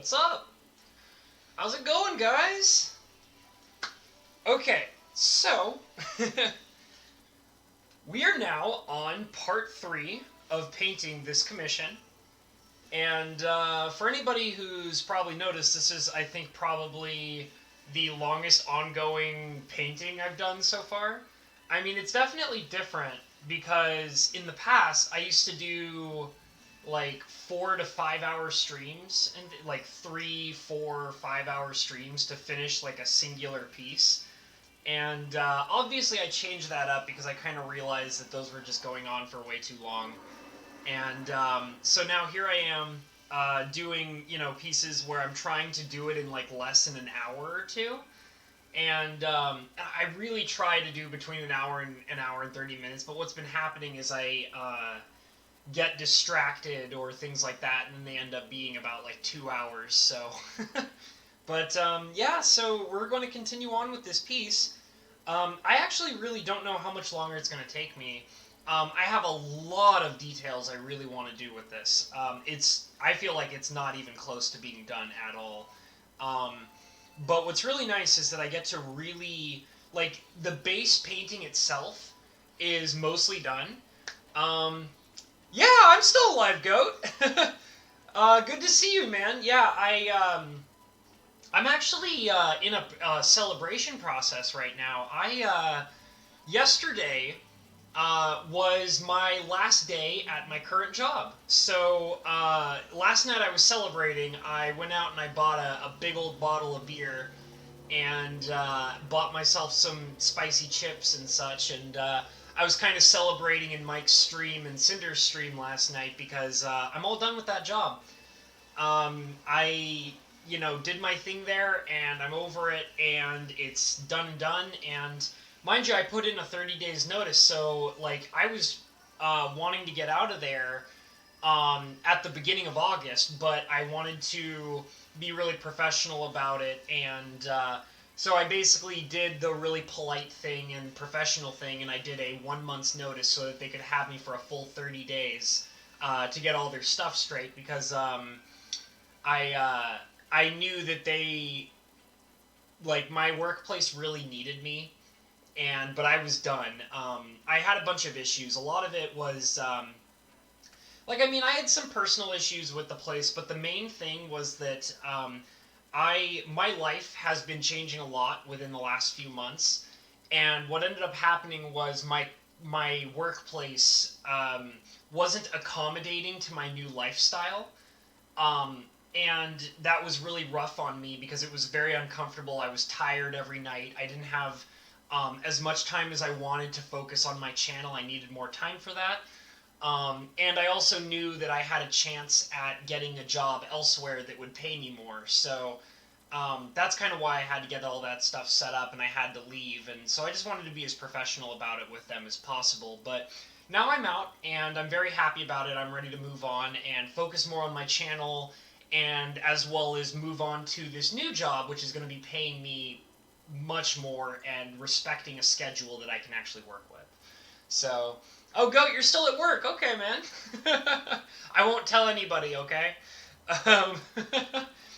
What's up? How's it going, guys? Okay, so we are now on part 3 of painting this commission. And for anybody who's probably noticed, this is, I think, probably the longest ongoing painting I've done so far. I mean, it's definitely different because in the past, I used to do like 4 to 5 hour streams, and like 3, 4, 5 hour streams to finish like a singular piece. And obviously I changed that up because I kind of realized that those were just going on for way too long. And so now here I am doing, pieces where I'm trying to do it in like less than an hour or two. And I really try to do between an hour and an hour and 30 minutes. But what's been happening is I get distracted or things like that, and then they end up being about like 2 hours. So, but yeah, so we're going to continue on with this piece. I actually really don't know how much longer it's going to take me. I have a lot of details I really want to do with this. I feel like it's not even close to being done at all. But what's really nice is that I get to really, like, the base painting itself is mostly done. Yeah, I'm still alive, Goat. Good to see you, man. Yeah, I'm actually in a celebration process right now. Yesterday was my last day at my current job. So last night I was celebrating. I went out and I bought a big old bottle of beer and bought myself some spicy chips and such. And I was kind of celebrating in Mike's stream and Cinder's stream last night because I'm all done with that job. I did my thing there, and I'm over it, and it's done and done. And mind you, I put in a 30 days notice, so like I was wanting to get out of there at the beginning of August, but I wanted to be really professional about it, and so I basically did the really polite thing and professional thing, and I did a 1 month's notice so that they could have me for a full 30 days to get all their stuff straight, because I knew that my workplace really needed me, but I was done. I had a bunch of issues. A lot of it was, I had some personal issues with the place, but the main thing was that my life has been changing a lot within the last few months, and what ended up happening was my workplace wasn't accommodating to my new lifestyle. And that was really rough on me because it was very uncomfortable. I was tired every night. I didn't have as much time as I wanted to focus on my channel. I needed more time for that. And I also knew that I had a chance at getting a job elsewhere that would pay me more. So that's kind of why I had to get all that stuff set up, and I had to leave. And so I just wanted to be as professional about it with them as possible. But now I'm out, and I'm very happy about it. I'm ready to move on and focus more on my channel, and as well as move on to this new job, which is going to be paying me much more and respecting a schedule that I can actually work with. So, oh, Goat, you're still at work. Okay, man. I won't tell anybody, okay?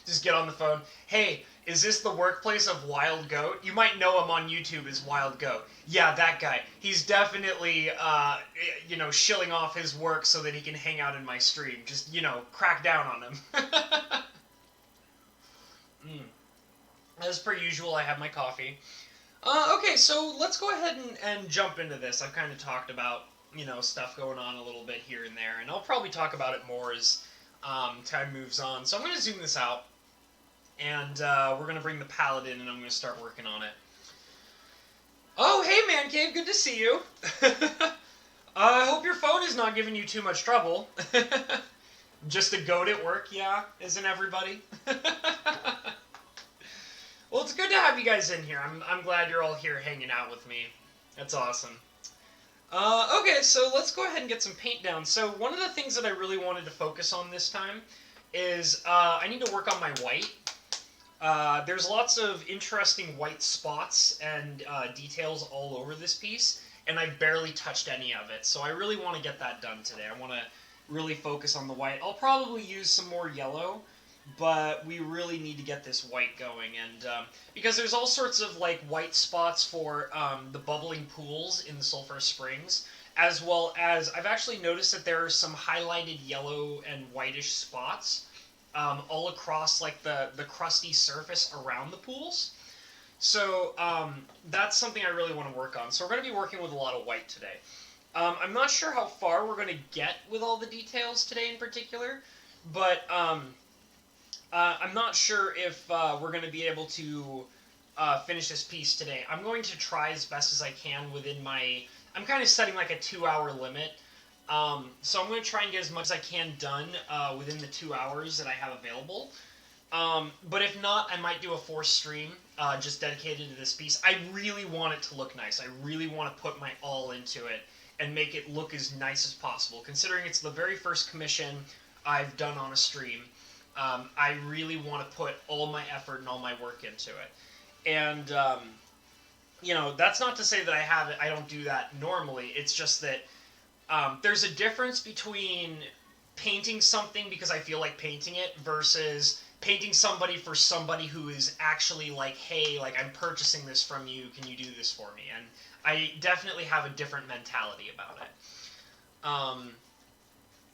Just get on the phone. Hey, is this the workplace of Wild Goat? You might know him on YouTube as Wild Goat. Yeah, that guy. He's definitely, shilling off his work so that he can hang out in my stream. Just, crack down on him. As per usual, I have my coffee. Okay, so let's go ahead and jump into this. I've kind of talked about, stuff going on a little bit here and there, and I'll probably talk about it more as time moves on. So I'm going to zoom this out, and we're going to bring the palette in, and I'm going to start working on it. Oh, hey, Man Cave, good to see you. I hope your phone is not giving you too much trouble. Just a goat at work, yeah? Isn't everybody? Well, it's good to have you guys in here. I'm glad you're all here hanging out with me. That's awesome. Okay, so let's go ahead and get some paint down. So one of the things that I really wanted to focus on this time is I need to work on my white. There's lots of interesting white spots and details all over this piece, and I've barely touched any of it. So I really want to get that done today. I want to really focus on the white. I'll probably use some more yellow but we really need to get this white going, and because there's all sorts of like white spots for the bubbling pools in the Sulphur Springs, as well as I've actually noticed that there are some highlighted yellow and whitish spots all across like the crusty surface around the pools. So that's something I really want to work on. So we're going to be working with a lot of white today. I'm not sure how far we're going to get with all the details today in particular, but I'm not sure if we're going to be able to finish this piece today. I'm going to try as best as I can within my... I'm kind of setting like a 2-hour limit. So I'm going to try and get as much as I can done within the 2 hours that I have available. But if not, I might do a 4th stream just dedicated to this piece. I really want it to look nice. I really want to put my all into it and make it look as nice as possible. Considering it's the very first commission I've done on a stream, I really want to put all my effort and all my work into it. And, you know, that's not to say that I don't do that normally. It's just that there's a difference between painting something because I feel like painting it versus painting somebody for somebody who is actually like, hey, like, I'm purchasing this from you, can you do this for me? And I definitely have a different mentality about it.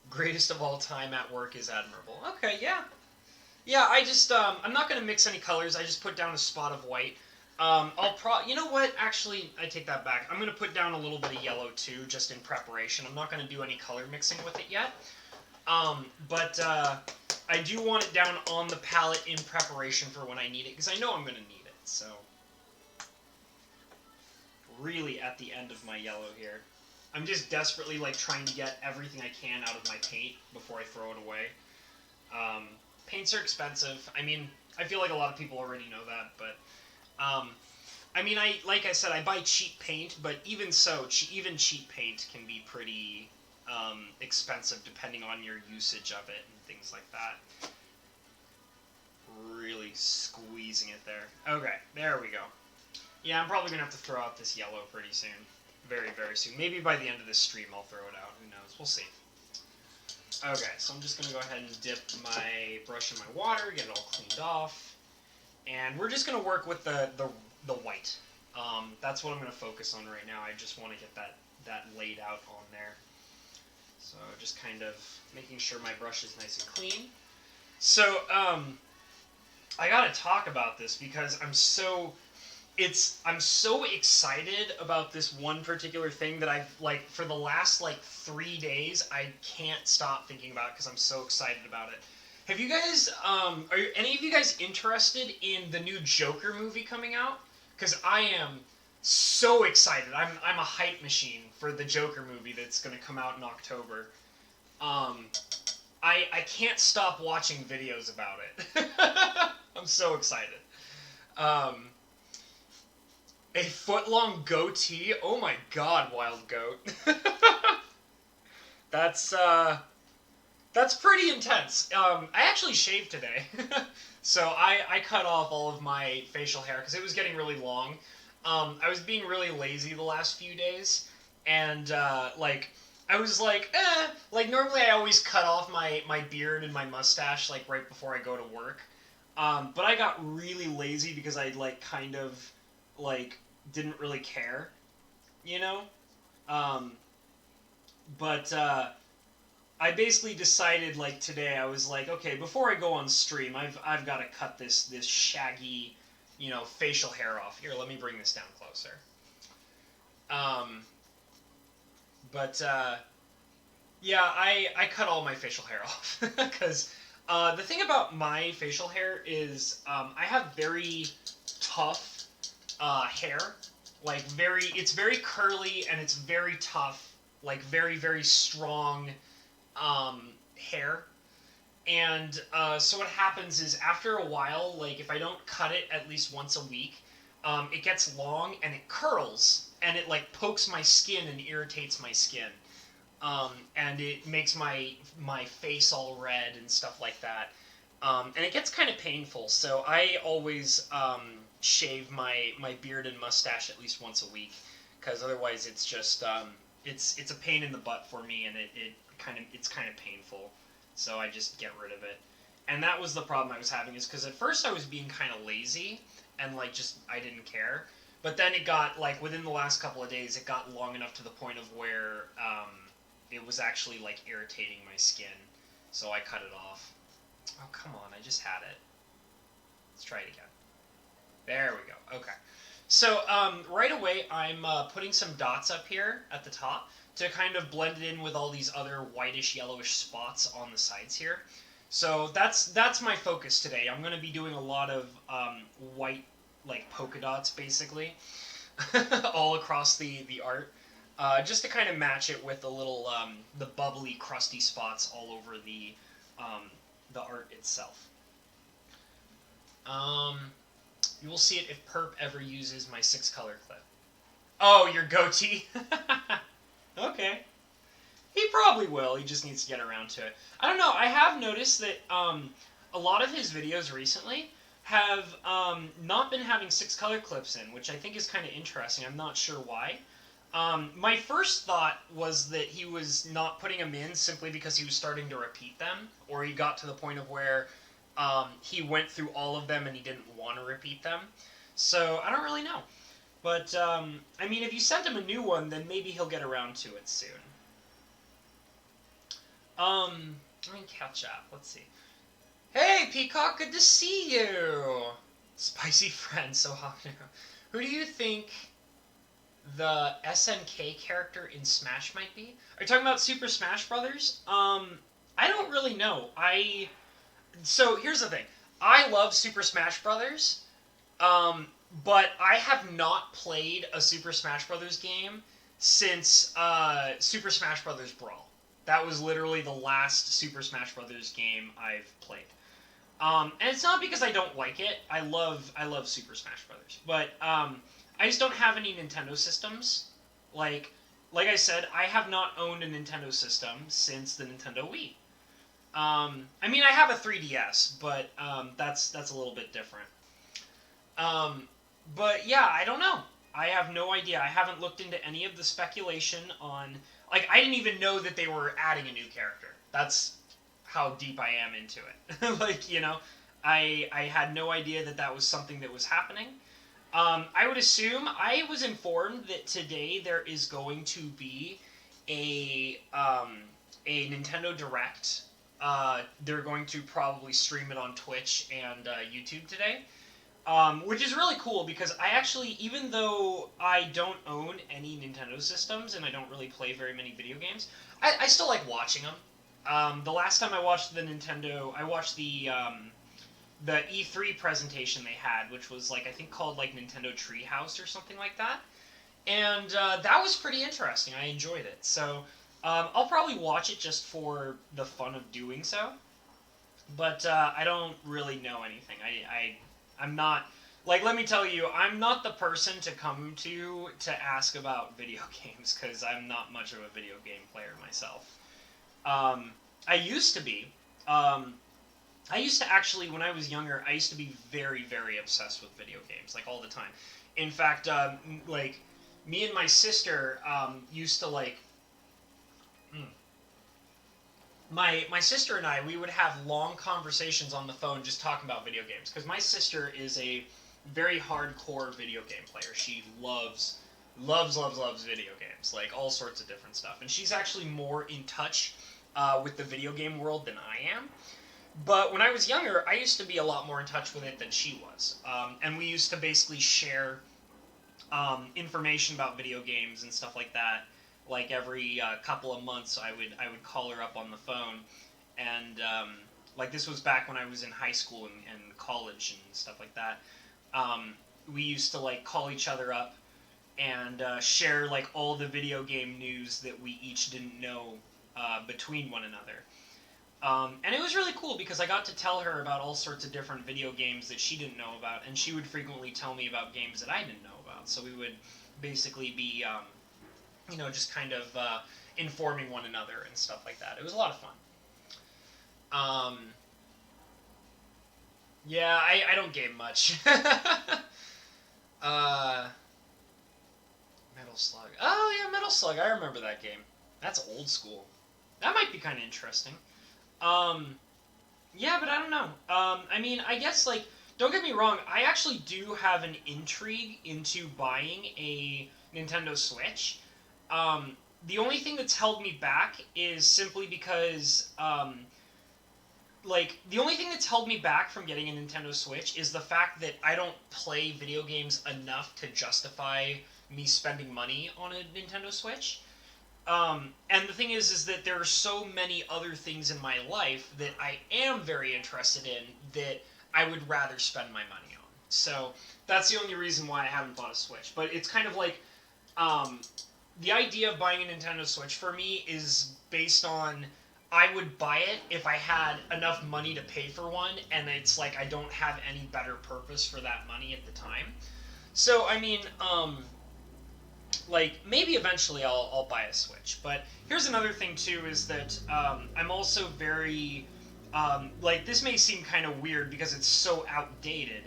Greatest of all time at work is admirable. Okay, yeah. Yeah, I just, I'm not going to mix any colors, I just put down a spot of white. You know what, actually, I take that back. I'm going to put down a little bit of yellow too, just in preparation. I'm not going to do any color mixing with it yet. But I do want it down on the palette in preparation for when I need it, because I know I'm going to need it, so. Really at the end of my yellow here. I'm just desperately like trying to get everything I can out of my paint before I throw it away. Paints are expensive. I mean, I feel like a lot of people already know that, but I mean, like I said, I buy cheap paint, but even so, even cheap paint can be pretty expensive depending on your usage of it and things like that. Really squeezing it there. Okay, there we go. Yeah, I'm probably going to have to throw out this yellow pretty soon. Very, very soon. Maybe by the end of this stream I'll throw it out. Who knows? We'll see. Okay, so I'm just going to go ahead and dip my brush in my water, get it all cleaned off. And we're just going to work with the white. That's what I'm going to focus on right now. I just want to get that laid out on there. So just kind of making sure my brush is nice and clean. So, I got to talk about this because I'm so excited about this one particular thing that I've, like, for the last, like, 3 days, I can't stop thinking about it because I'm so excited about it. Have you guys, are any of you guys interested in the new Joker movie coming out? Because I am so excited. I'm a hype machine for the Joker movie that's going to come out in October. I can't stop watching videos about it. I'm so excited. A foot-long goatee? Oh my god, Wild Goat. That's pretty intense. I actually shaved today. So I cut off all of my facial hair because it was getting really long. I was being really lazy the last few days. And, I was like, like, normally I always cut off my beard and my mustache, like, right before I go to work. But I got really lazy because I, like, kind of, like, didn't really care, you know? I basically decided, like, today, I was like, okay, before I go on stream, I've got to cut this shaggy, you know, facial hair off. Here, let me bring this down closer. Yeah, I cut all my facial hair off, because the thing about my facial hair is I have very tough hair, like it's very curly and it's very tough, like very, very strong hair. And so what happens is after a while, like if I don't cut it at least once a week, it gets long and it curls and it like pokes my skin and irritates my skin. And it makes my face all red and stuff like that. And it gets kind of painful, so I always shave my beard and mustache at least once a week, because otherwise it's just it's a pain in the butt for me, and it's kind of painful. So I just get rid of it. And that was the problem I was having, is because at first I was being kind of lazy and like just I didn't care. But then it got like within the last couple of days, it got long enough to the point of where it was actually like irritating my skin. So I cut it off. Oh, come on, I just had it. Let's try it again. There we go. Okay. So right away, I'm putting some dots up here at the top to kind of blend it in with all these other whitish, yellowish spots on the sides here. So that's my focus today. I'm going to be doing a lot of white, like polka dots, basically, all across the art, just to kind of match it with the little the bubbly, crusty spots all over the art itself. You will see it if Perp ever uses my 6-color clip. Oh, your goatee? Okay. He probably will. He just needs to get around to it. I don't know. I have noticed that a lot of his videos recently have not been having 6-color clips in, which I think is kind of interesting. I'm not sure why. My first thought was that he was not putting them in simply because he was starting to repeat them, or he got to the point of where he went through all of them and he didn't want to repeat them. So I don't really know. But, I mean, if you sent him a new one, then maybe he'll get around to it soon. Let me catch up. Let's see. Hey, Peacock, good to see you! Spicy friend, so Habenero. Who do you think the SNK character in Smash might be? Are you talking about Super Smash Brothers? I don't really know. So, here's the thing. I love Super Smash Brothers, but I have not played a Super Smash Brothers game since Super Smash Brothers Brawl. That was literally the last Super Smash Brothers game I've played. And it's not because I don't like it. I love Super Smash Brothers, but I just don't have any Nintendo systems. Like I said, I have not owned a Nintendo system since the Nintendo Wii. I mean, I have a 3DS, but that's a little bit different. But yeah, I don't know. I have no idea. I haven't looked into any of the speculation on... Like, I didn't even know that they were adding a new character. That's how deep I am into it. Like, you know, I had no idea that that was something that was happening. I would assume... I was informed that today there is going to be a Nintendo Direct. They're going to probably stream it on Twitch and YouTube today. Which is really cool because I actually, even though I don't own any Nintendo systems and I don't really play very many video games, I still like watching them. The last time I watched the Nintendo, I watched the E3 presentation they had, which was like, I think called like Nintendo Treehouse or something like that. And that was pretty interesting. I enjoyed it. So I'll probably watch it just for the fun of doing so. But I don't really know anything. I'm not, like, let me tell you, I'm not the person to come to ask about video games, because I'm not much of a video game player myself. I used to be. I used to actually, when I was younger, I used to be very, very obsessed with video games, like, all the time. In fact, like, me and my sister used to, like... My sister and I, we would have long conversations on the phone just talking about video games. Because my sister is a very hardcore video game player. She loves video games. Like, all sorts of different stuff. And she's actually more in touch with the video game world than I am. But when I was younger, I used to be a lot more in touch with it than she was. And we used to basically share information about video games and stuff like that. Like every couple of months, I would call her up on the phone, and like this was back when I was in high school and college and stuff like that. We used to like call each other up and share like all the video game news that we each didn't know between one another. And it was really cool because I got to tell her about all sorts of different video games that she didn't know about, and she would frequently tell me about games that I didn't know about. So we would basically be you know, just kind of informing one another and stuff like that. It was a lot of fun. Yeah, I don't game much. Metal Slug. Oh, yeah, Metal Slug. I remember that game. That's old school. That might be kind of interesting. Yeah, but I don't know. I mean, I guess like don't get me wrong. I actually do have an intrigue into buying a Nintendo Switch. Um, the only thing that's held me back is simply because like the only thing that's held me back from getting a Nintendo Switch is the fact that I don't play video games enough to justify me spending money on a Nintendo Switch. And the thing is that there are so many other things in my life that I am very interested in that I would rather spend my money on. So that's the only reason why I haven't bought a Switch. But it's kind of like um, the idea of buying a Nintendo Switch for me is based on I would buy it if I had enough money to pay for one, and it's like I don't have any better purpose for that money at the time. So I mean, like maybe eventually I'll buy a Switch. But here's another thing too is that I'm also very like this may seem kind of weird because it's so outdated,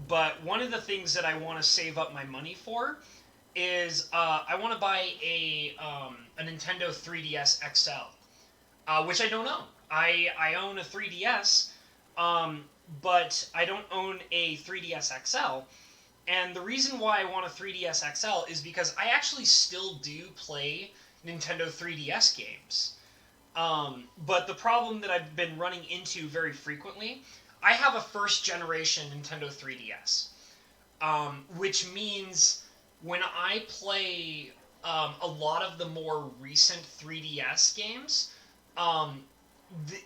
but one of the things that I want to save up my money for is I want to buy a Nintendo 3DS XL, which I don't own. I own a 3DS, um, but I don't own a 3DS XL. And the reason why I want a 3DS XL is because I actually still do play Nintendo 3DS games. But the problem that I've been running into very frequently, I have a first generation Nintendo 3DS, which means when I play a lot of the more recent 3DS games, um,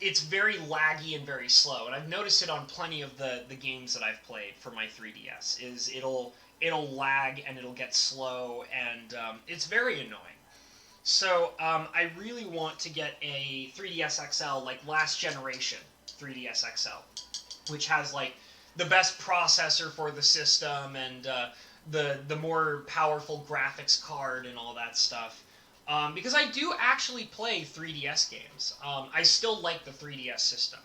it's very laggy and very slow, and I've noticed it on plenty of the games that I've played for my 3DS. Is it'll lag and it'll get slow, and it's very annoying. So I really want to get a 3DS XL, like last generation 3DS XL, which has like the best processor for the system and the more powerful graphics card and all that stuff. Because I do actually play 3DS games. I still like the 3DS system.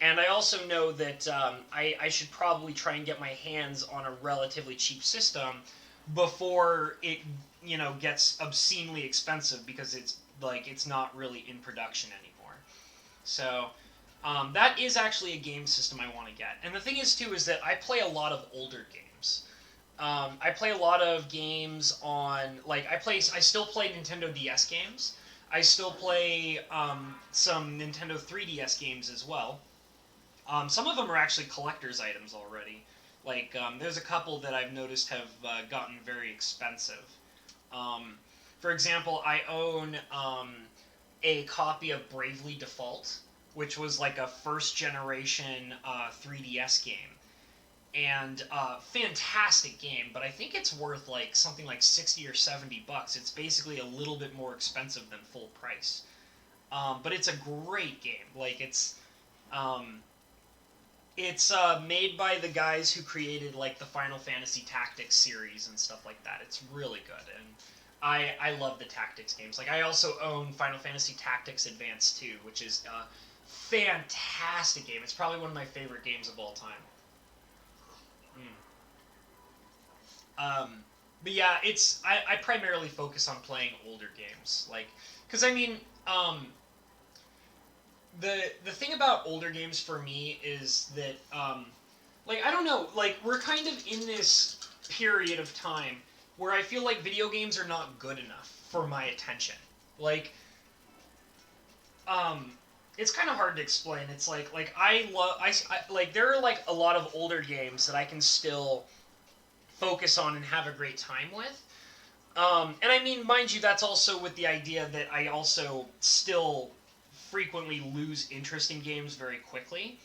And I also know that I should probably try and get my hands on a relatively cheap system before it gets obscenely expensive because it's not really in production anymore. So that is actually a game system I want to get. And the thing is too is that I play a lot of older games. I play a lot of games on I still play Nintendo DS games. I still play some Nintendo 3DS games as well. Some of them are actually collector's items already. Like there's a couple that I've noticed have gotten very expensive. Um, for example, I own a copy of Bravely Default, which was like a first generation 3DS game and fantastic game, but I think it's worth like something like 60 or 70 bucks. It's basically a little bit more expensive than full price, but it's a great game. Like um, it's made by the guys who created like the Final Fantasy Tactics series and stuff like that. It's really good, and I love the tactics games. Like I also own Final Fantasy Tactics Advance 2, which is a fantastic game. It's probably one of my favorite games of all time. But yeah, I primarily focus on playing older games, like because I mean the thing about older games for me is that like I don't know, like we're kind of in this period of time where I feel like video games are not good enough for my attention. Like um it's kind of hard to explain. It's like I love like there are like a lot of older games that I can still focus on and have a great time with. And I mean, mind you, that's also with the idea that I also still frequently lose interest in games very quickly.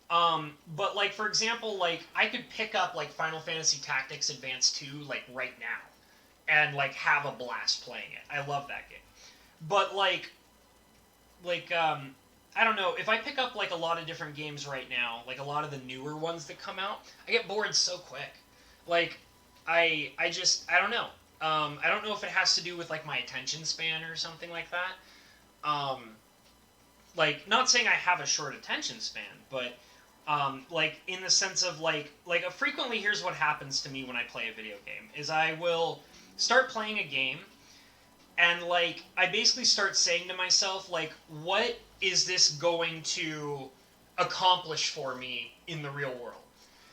But like for example, like I could pick up like Final Fantasy Tactics Advance 2 like right now and like have a blast playing it. I love that game. But like I don't know, if I pick up like a lot of different games right now, like a lot of the newer ones that come out, I get bored so quick. Like I don't know. I don't know if it has to do with like my attention span or something like that. Um, like not saying I have a short attention span, but like in the sense of like frequently here's what happens to me when I play a video game is I will start playing a game and like I basically start saying to myself like what is this going to accomplish for me in the real world.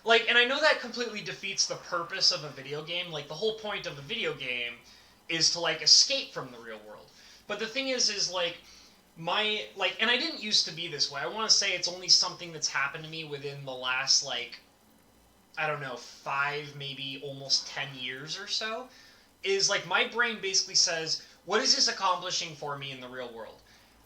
Like, and I know that completely defeats the purpose of a video game. Like, the whole point of a video game is to, like, escape from the real world. But the thing is like, and I didn't used to be this way. I want to say it's only something that's happened to me within the last, like, I don't know, 5, maybe almost 10 years or so, is, like, my brain basically says, what is this accomplishing for me in the real world?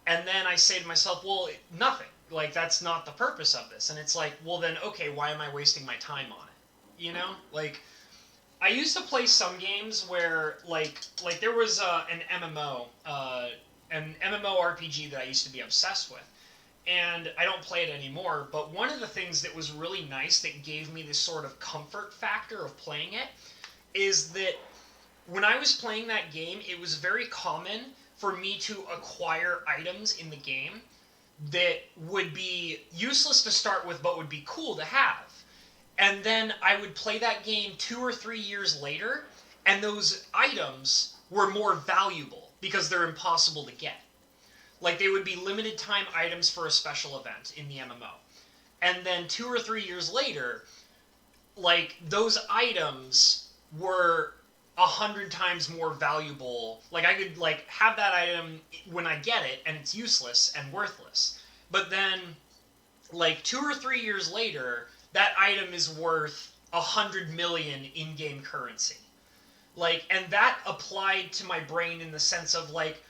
And then I say to myself, well, nothing. Like, that's not the purpose of this. And it's like, well, then, okay, why am I wasting my time on it? You know? Like, I used to play some games where, like there was an MMORPG that I used to be obsessed with. And I don't play it anymore, but one of the things that was really nice that gave me this sort of comfort factor of playing it is that when I was playing that game, it was very common for me to acquire items in the game that would be useless to start with but would be cool to have. And then I would play that game 2 or 3 years later, and those items were more valuable because they're impossible to get. Like, they would be limited time items for a special event in the MMO. And then 2 or 3 years later, like, those items were 100 times more valuable. Like, I could, like, have that item when I get it, and it's useless and worthless. But then, like, 2 or 3 years later, that item is worth 100 million in-game currency. Like, and that applied to my brain in the sense of, like,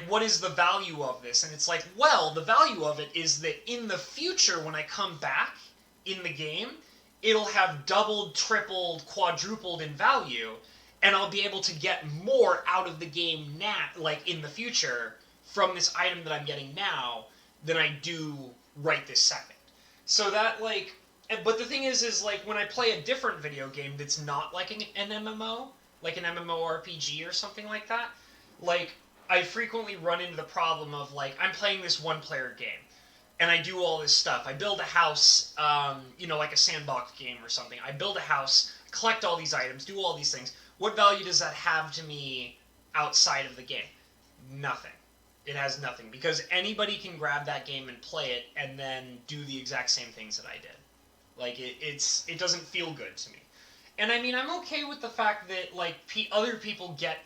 what is the value of this? And it's like, well, the value of it is that in the future, when I come back in the game, it'll have doubled, tripled, quadrupled in value, and I'll be able to get more out of the game now, like, in the future, from this item that I'm getting now, than I do right this second. So that, like, but the thing is, like, when I play a different video game that's not like an MMO, like an MMORPG or something like that, like, I frequently run into the problem of, like, I'm playing this one-player game, and I do all this stuff. I build a house, like a sandbox game or something. I build a house, collect all these items, do all these things. What value does that have to me outside of the game? Nothing. It has nothing, because anybody can grab that game and play it and then do the exact same things that I did. Like, it doesn't feel good to me. And I mean, I'm okay with the fact that, like, other people get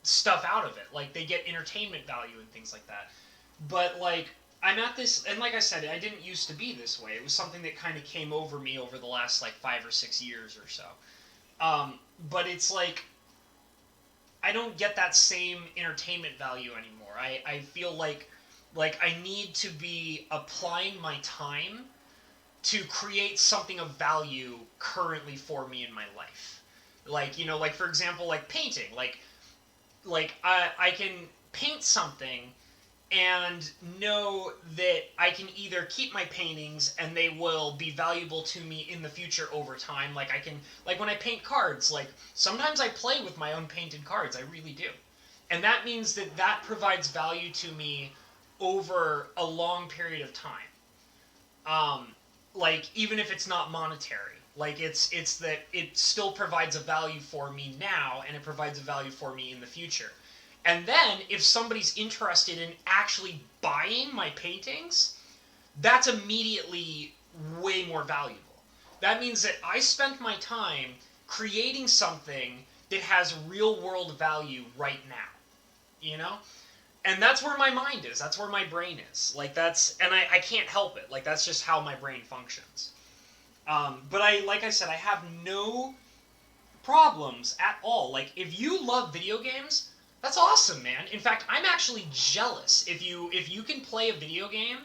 stuff out of it. Like, they get entertainment value and things like that. But, like, I'm at this, and like I said, I didn't used to be this way. It was something that kind of came over me over the last, like, 5 or 6 years or so. But it's like, I don't get that same entertainment value anymore. I feel like I need to be applying my time to create something of value currently for me in my life. Like, like, for example, like painting. Like I can paint something and know that I can either keep my paintings and they will be valuable to me in the future over time. Like, I can, like, when I paint cards, like, sometimes I play with my own painted cards. I really do. And that means that provides value to me over a long period of time. Like, even if it's not monetary. Like, it's that it still provides a value for me now, and it provides a value for me in the future. And then, if somebody's interested in actually buying my paintings, that's immediately way more valuable. That means that I spent my time creating something that has real-world value right now. And that's where my mind is. That's where my brain is. Like, and I can't help it. Like, that's just how my brain functions. But like I said, I have no problems at all. Like, if you love video games, that's awesome, man. In fact, I'm actually jealous if you can play a video game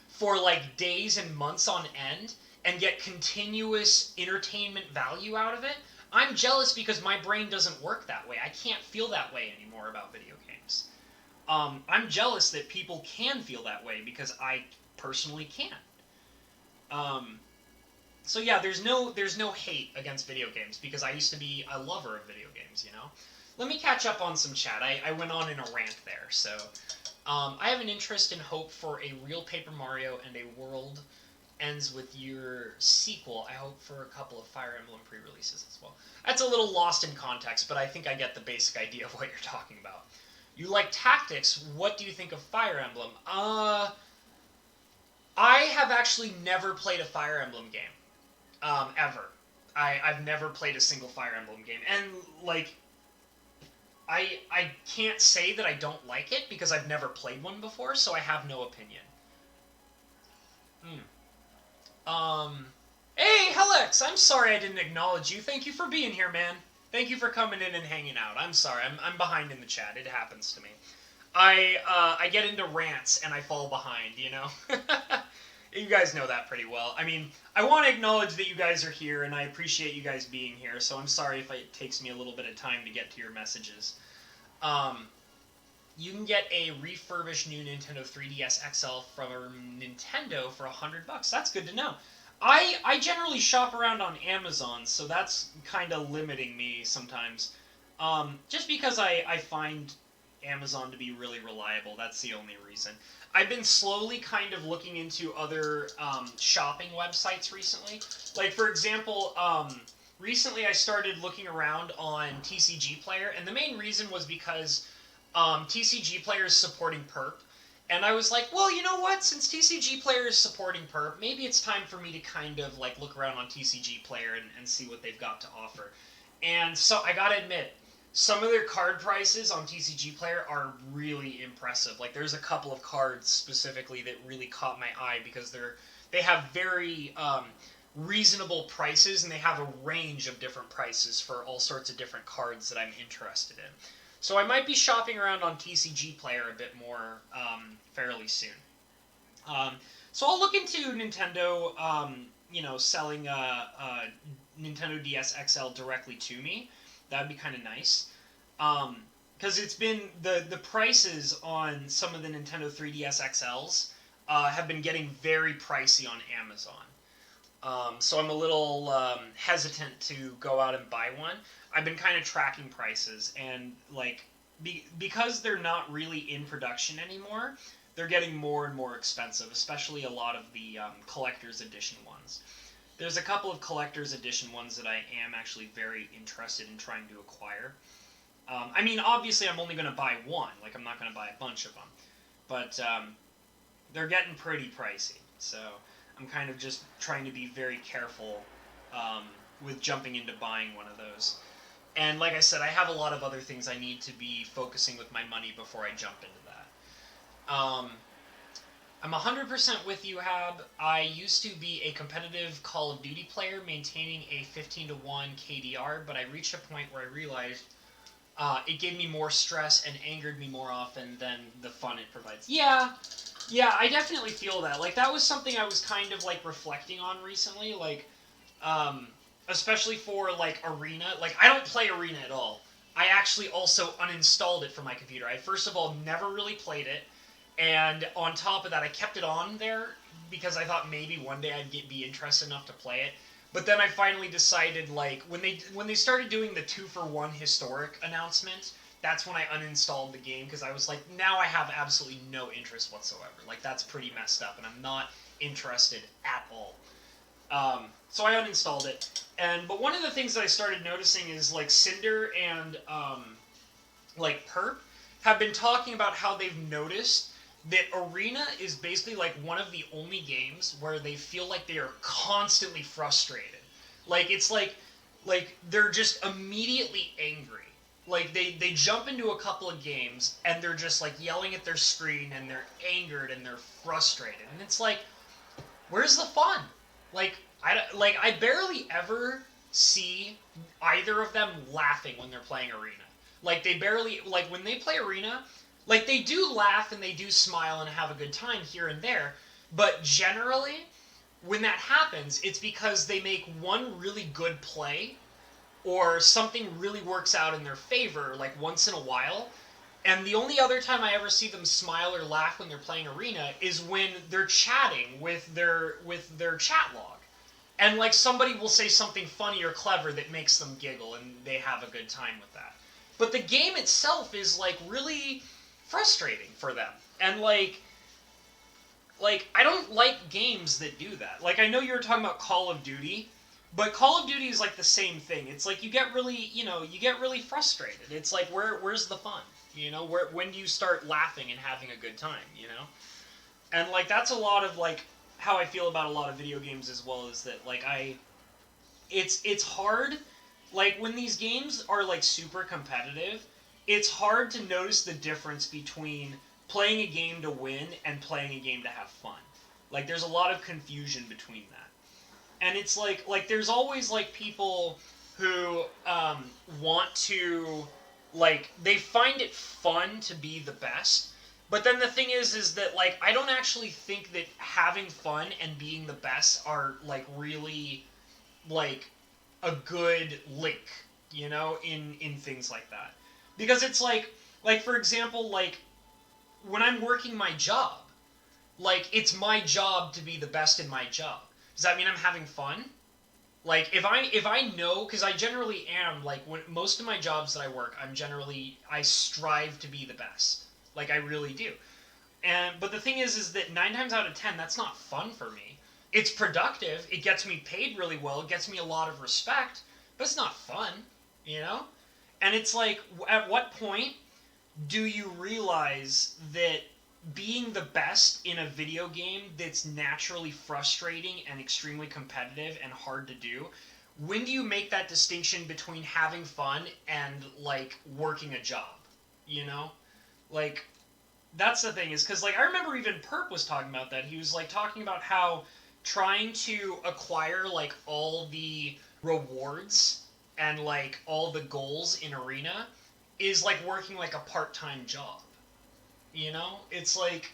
for, like, days and months on end and get continuous entertainment value out of it. I'm jealous because my brain doesn't work that way. I can't feel that way anymore about video games. I'm jealous that people can feel that way because I personally can't. So yeah, there's no hate against video games because I used to be a lover of video games, Let me catch up on some chat. I went on in a rant there, so I have an interest and hope for a real Paper Mario and a world ends with your sequel. I hope for a couple of Fire Emblem pre-releases as well. That's a little lost in context, but I think I get the basic idea of what you're talking about. You like tactics. What do you think of Fire Emblem? I have actually never played a Fire Emblem game, ever. I've never played a single Fire Emblem game, and like I can't say that I don't like it because I've never played one before, so I have no opinion. Um, hey, Helix! I'm sorry I didn't acknowledge you. Thank you for being here, man. Thank you for coming in and hanging out. I'm sorry, I'm behind in the chat. It happens to me. I get into rants and I fall behind, you know? You guys know that pretty well. I mean, I want to acknowledge that you guys are here and I appreciate you guys being here, so I'm sorry if it takes me a little bit of time to get to your messages. Um, you can get a refurbished new Nintendo 3DS XL from a Nintendo for $100. That's good to know. I generally shop around on Amazon, so that's kind of limiting me sometimes. Just because I find Amazon to be really reliable. That's the only reason. I've been slowly kind of looking into other shopping websites recently. Like, for example, recently I started looking around on TCG Player, and the main reason was because TCG Player is supporting perp. And I was like, well, you know what? Since TCG Player is supporting perp, maybe it's time for me to kind of like look around on TCG Player and see what they've got to offer. And so I gotta admit, some of their card prices on TCG Player are really impressive. Like there's a couple of cards specifically that really caught my eye because they have very reasonable prices and they have a range of different prices for all sorts of different cards that I'm interested in. So I might be shopping around on TCG Player a bit more fairly soon. So I'll look into Nintendo, selling a Nintendo DS XL directly to me. That'd be kind of nice. Because it's been the prices on some of the Nintendo 3DS XLs have been getting very pricey on Amazon. So I'm a little hesitant to go out and buy one. I've been kind of tracking prices, and like because they're not really in production anymore, they're getting more and more expensive, especially a lot of the collector's edition ones. There's a couple of collector's edition ones that I am actually very interested in trying to acquire. I mean, obviously, I'm only going to buy one. Like, I'm not going to buy a bunch of them. But they're getting pretty pricey. So I'm kind of just trying to be very careful with jumping into buying one of those. And like I said, I have a lot of other things I need to be focusing with my money before I jump into that. I'm 100% with you, Hab. I used to be a competitive Call of Duty player maintaining a 15-1 KDR, but I reached a point where I realized it gave me more stress and angered me more often than the fun it provides. Yeah, I definitely feel that. Like, that was something I was kind of, like, reflecting on recently. Like, especially for, like, Arena. Like, I don't play Arena at all. I actually also uninstalled it from my computer. I, first of all, never really played it. And on top of that, I kept it on there because I thought maybe one day I'd be interested enough to play it. But then I finally decided, like, when they started doing the 2-for-1 historic announcement, that's when I uninstalled the game because I was like, now I have absolutely no interest whatsoever. Like, that's pretty messed up, and I'm not interested at all. So I uninstalled it. But one of the things that I started noticing is, like, Cinder and, like, Perp have been talking about how they've noticed that Arena is basically like one of the only games where they feel like they are constantly frustrated. Like it's like they're just immediately angry. Like they jump into a couple of games and they're just like yelling at their screen and they're angered and they're frustrated. And it's like, where's the fun? Like I barely ever see either of them laughing when they're playing Arena. Like they barely like when they play Arena. Like, they do laugh and they do smile and have a good time here and there, but generally, when that happens, it's because they make one really good play, or something really works out in their favor, like, once in a while, and the only other time I ever see them smile or laugh when they're playing Arena is when they're chatting with their chat log. And, like, somebody will say something funny or clever that makes them giggle, and they have a good time with that. But the game itself is, like, really frustrating for them. And like I don't like games that do that. Like, I know you were talking about Call of Duty, but Call of Duty is like the same thing. It's like you get really frustrated. It's like where's the fun? You know, when do you start laughing and having a good time, you know? And like that's a lot of like how I feel about a lot of video games as well, is that like it's hard, like when these games are like super competitive, it's hard to notice the difference between playing a game to win and playing a game to have fun. Like there's a lot of confusion between that. And it's like there's always like people who want to, like, they find it fun to be the best. But then the thing is that like I don't actually think that having fun and being the best are like really like a good link, you know, in things like that. Because it's like for example, like when I'm working my job, like it's my job to be the best in my job. Does that mean I'm having fun? Like if I know, because I generally am, like when most of my jobs that I work, I strive to be the best. Like I really do. And but the thing is that 9 times out of 10, that's not fun for me. It's productive. It gets me paid really well. It gets me a lot of respect, but it's not fun, you know. And it's like, at what point do you realize that being the best in a video game that's naturally frustrating and extremely competitive and hard to do, when do you make that distinction between having fun and like working a job, you know? Like that's the thing, is because like I remember even Perp was talking about that. He was like talking about how trying to acquire like all the rewards and like all the goals in Arena is like working like a part-time job. You know, it's like,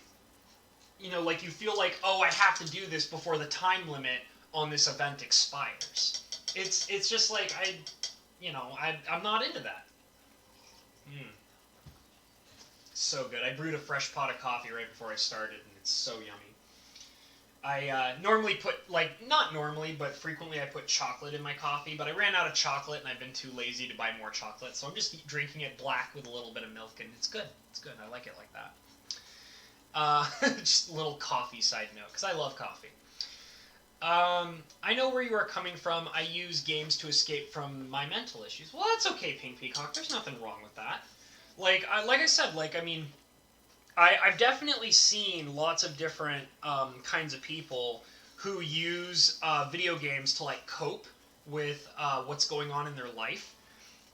you know, like you feel like, oh, I have to do this before the time limit on this event expires. It's just like I'm not into that. Mm. So good. I brewed a fresh pot of coffee right before I started, and it's so yummy. I normally put, like, not normally, but frequently I put chocolate in my coffee, but I ran out of chocolate and I've been too lazy to buy more chocolate, so I'm just drinking it black with a little bit of milk, and it's good. It's good. I like it like that. Just a little coffee side note, because I love coffee. I know where you are coming from. I use games to escape from my mental issues. Well, that's okay, Pink Peacock. There's nothing wrong with that. Like I said, like, I mean, I've definitely seen lots of different kinds of people who use video games to like cope with what's going on in their life.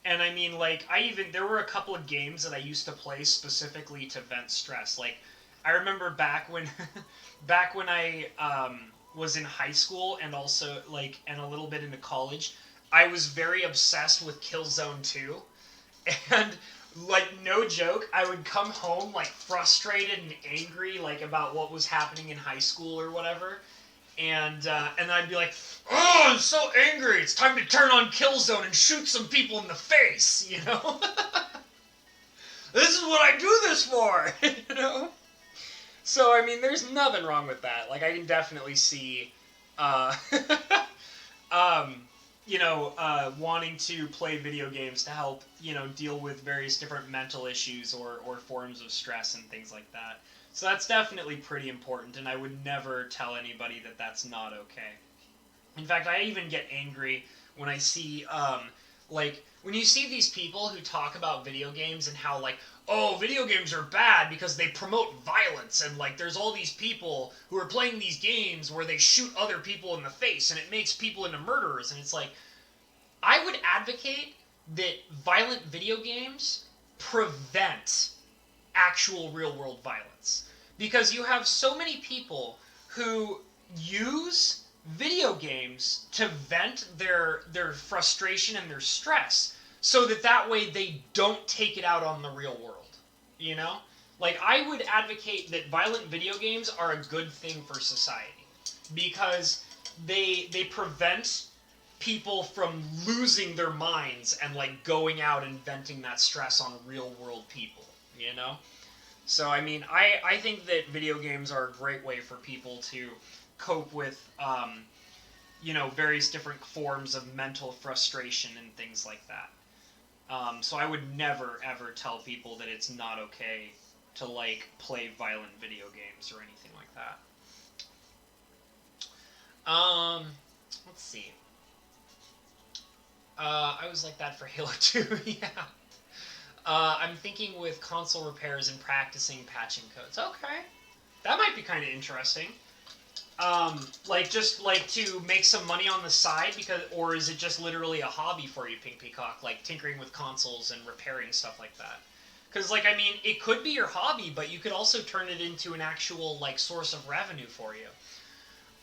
And I mean, like, there were a couple of games that I used to play specifically to vent stress. Like, I remember back when I was in high school, and also like and a little bit into college, I was very obsessed with Killzone 2, and like, no joke, I would come home like frustrated and angry, like about what was happening in high school or whatever, and then I'd be like, oh, I'm so angry, it's time to turn on Killzone and shoot some people in the face, you know. This is what I do this for, you know. So I mean, there's nothing wrong with that. Like, I can definitely see wanting to play video games to help, deal with various different mental issues or forms of stress and things like that. So that's definitely pretty important, and I would never tell anybody that that's not okay. In fact, I even get angry when I see, when you see these people who talk about video games and how, like, oh, video games are bad because they promote violence, and, like, there's all these people who are playing these games where they shoot other people in the face, and it makes people into murderers, and it's like, I would advocate that violent video games prevent actual real-world violence. Because you have so many people who use video games to vent their frustration and their stress, so that way they don't take it out on the real world, you know? Like, I would advocate that violent video games are a good thing for society, because they prevent people from losing their minds and, like, going out and venting that stress on real world people, you know? So, I mean, I think that video games are a great way for people to cope with, various different forms of mental frustration and things like that. So I would never, ever tell people that it's not okay to, like, play violent video games or anything like that. Let's see. I was like that for Halo 2, yeah. I'm thinking with console repairs and practicing patching codes. Okay. That might be kind of interesting. Like just like to make some money on the side or is it just literally a hobby for you, Pink Peacock, like tinkering with consoles and repairing stuff like that? Because like I mean, it could be your hobby, but you could also turn it into an actual like source of revenue for you.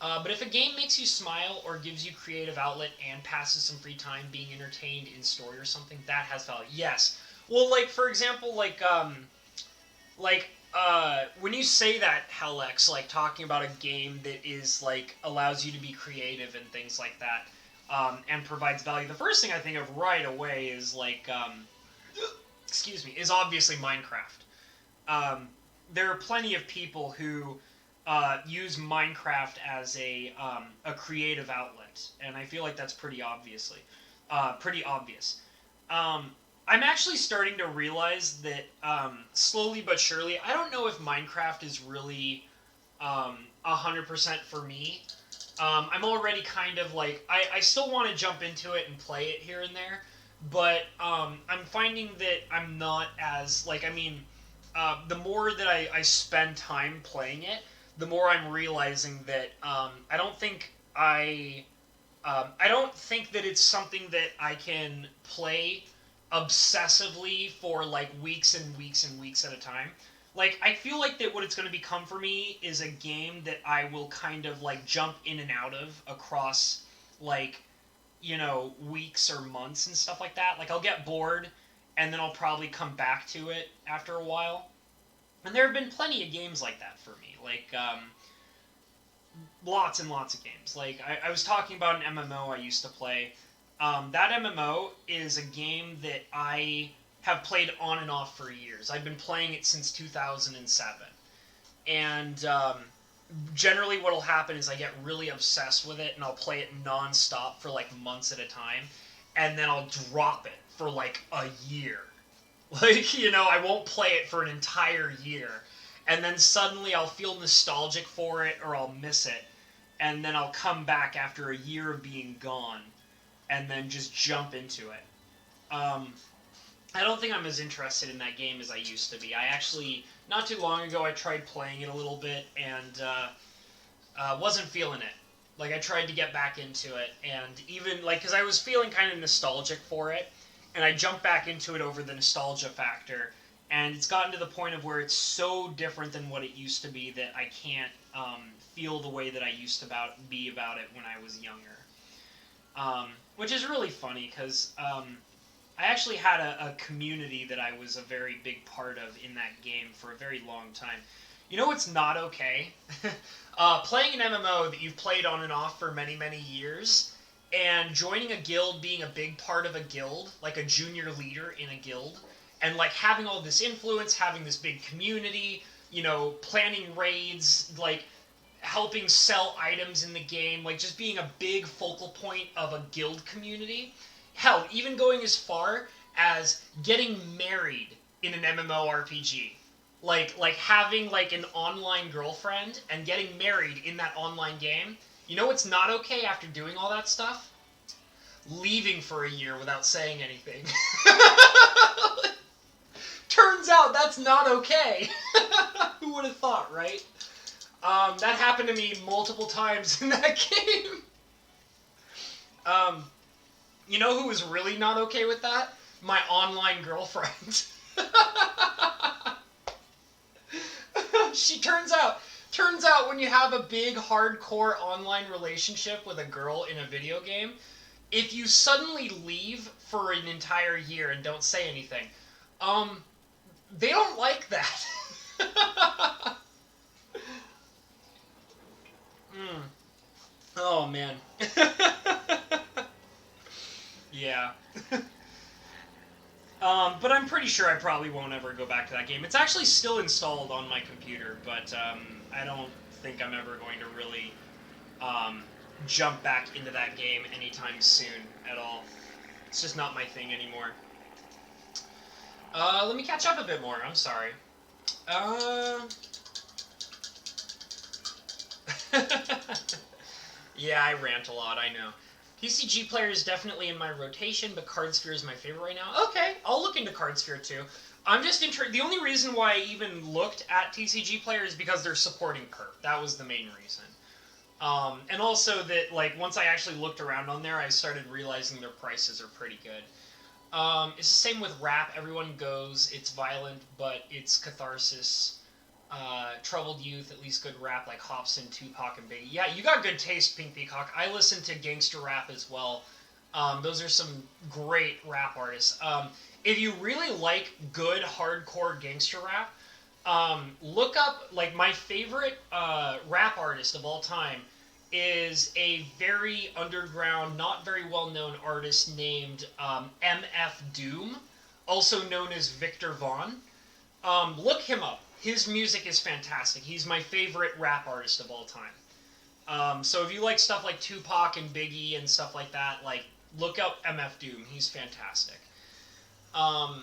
But if a game makes you smile or gives you creative outlet and passes some free time being entertained in story or something, that has value. Yes. Well, like for example, like when you say that, Helex, like talking about a game that is like allows you to be creative and things like that, and provides value, the first thing I think of right away is like, excuse me, is obviously Minecraft. There are plenty of people who use Minecraft as a creative outlet, and I feel like that's pretty pretty obvious. I'm actually starting to realize that slowly but surely, I don't know if Minecraft is really 100% for me. I'm already kind of like, I still want to jump into it and play it here and there, but I'm finding that I'm not as, like, I mean, the more that I spend time playing it, the more I'm realizing that I don't think that it's something that I can play obsessively for like weeks and weeks and weeks at a time. Like I feel like that what it's going to become for me is a game that I will kind of like jump in and out of across like weeks or months and stuff like that. Like I'll get bored and then I'll probably come back to it after a while. And there have been plenty of games like that for me. Like lots and lots of games. Like I was talking about an MMO I used to play. That MMO is a game that I have played on and off for years. I've been playing it since 2007. And generally what will happen is I get really obsessed with it and I'll play it non-stop for like months at a time. And then I'll drop it for like a year. Like, I won't play it for an entire year. And then suddenly I'll feel nostalgic for it or I'll miss it. And then I'll come back after a year of being gone and then just jump into it. I don't think I'm as interested in that game as I used to be. I actually, not too long ago, I tried playing it a little bit and wasn't feeling it. Like, I tried to get back into it, and even, like, because I was feeling kind of nostalgic for it, and I jumped back into it over the nostalgia factor, and it's gotten to the point of where it's so different than what it used to be that I can't feel the way that I used to be about it when I was younger. Which is really funny, because I actually had a community that I was a very big part of in that game for a very long time. You know what's not okay? Playing an MMO that you've played on and off for many, many years, and joining a guild, being a big part of a guild, like a junior leader in a guild, and like having all this influence, having this big community, planning raids, like helping sell items in the game, like just being a big focal point of a guild community. Hell, even going as far as getting married in an MMORPG. Like having like an online girlfriend and getting married in that online game. You know what's not okay after doing all that stuff? Leaving for a year without saying anything. Turns out that's not okay. Who would have thought, right? That happened to me multiple times in that game. You know who was really not okay with that? My online girlfriend. Turns out when you have a big hardcore online relationship with a girl in a video game, if you suddenly leave for an entire year and don't say anything, they don't like that. Oh man. Yeah. But I'm pretty sure I probably won't ever go back to that game. It's actually still installed on my computer, but I don't think I'm ever going to really jump back into that game anytime soon at all. It's just not my thing anymore. Let me catch up a bit more. I'm sorry. Yeah, I rant a lot, I know. TCG Player is definitely in my rotation, but Cardsphere is my favorite right now. Okay, I'll look into Cardsphere too. I'm just the only reason why I even looked at TCG Player is because they're supporting Perp. That was the main reason. And also that, like, once I actually looked around on there, I started realizing their prices are pretty good. It's the same with rap. Everyone goes, it's violent, but it's catharsis. Troubled Youth, at least good rap like Hobson, Tupac, and Biggie. Yeah, you got good taste, Pink Peacock. I listen to gangster rap as well. Those are some great rap artists. If you really like good hardcore gangster rap, look up, like, my favorite rap artist of all time is a very underground, not very well known artist named MF Doom, also known as Victor Vaughn. Look him up. His music is fantastic. He's my favorite rap artist of all time. So if you like stuff like Tupac and Biggie and stuff like that, like, look up MF Doom. He's fantastic. Um,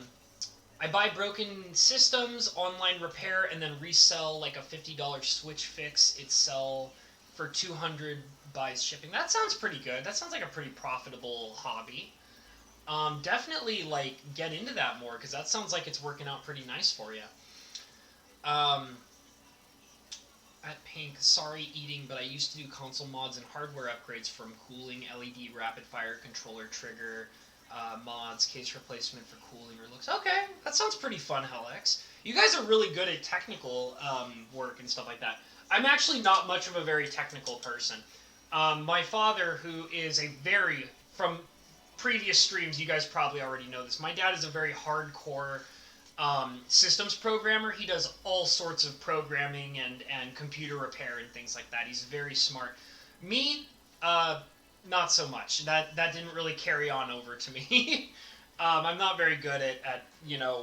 I buy broken systems, online repair, and then resell like a $50 switch fix. It sell for 200 buys shipping. That sounds pretty good. That sounds like a pretty profitable hobby. Definitely like get into that more because that sounds like it's working out pretty nice for you. Um, at Pink, sorry eating, but I used to do console mods and hardware upgrades from cooling, LED rapid fire controller trigger, mods, case replacement for cooling or looks. Okay, that sounds pretty fun, Helex. You guys are really good at technical work and stuff like that. I'm actually not much of a very technical person. My father, who is a very, from previous streams, you guys probably already know this. My dad is a very hardcore systems programmer. He does all sorts of programming and computer repair and things like that. He's very smart. Me, not so much. That didn't really carry on over to me. I'm not very good at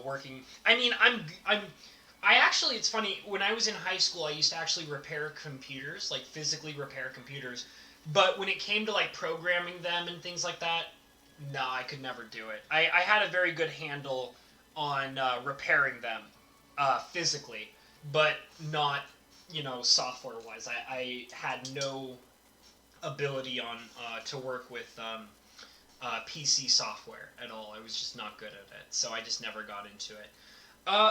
working. I mean, I actually, it's funny, when I was in high school, I used to actually repair computers, like physically repair computers. But when it came to like programming them and things like that, no, I could never do it. I had a very good handle on repairing them physically, but not, software wise. I had no ability on to work with PC software at all. I was just not good at it, so I just never got into it.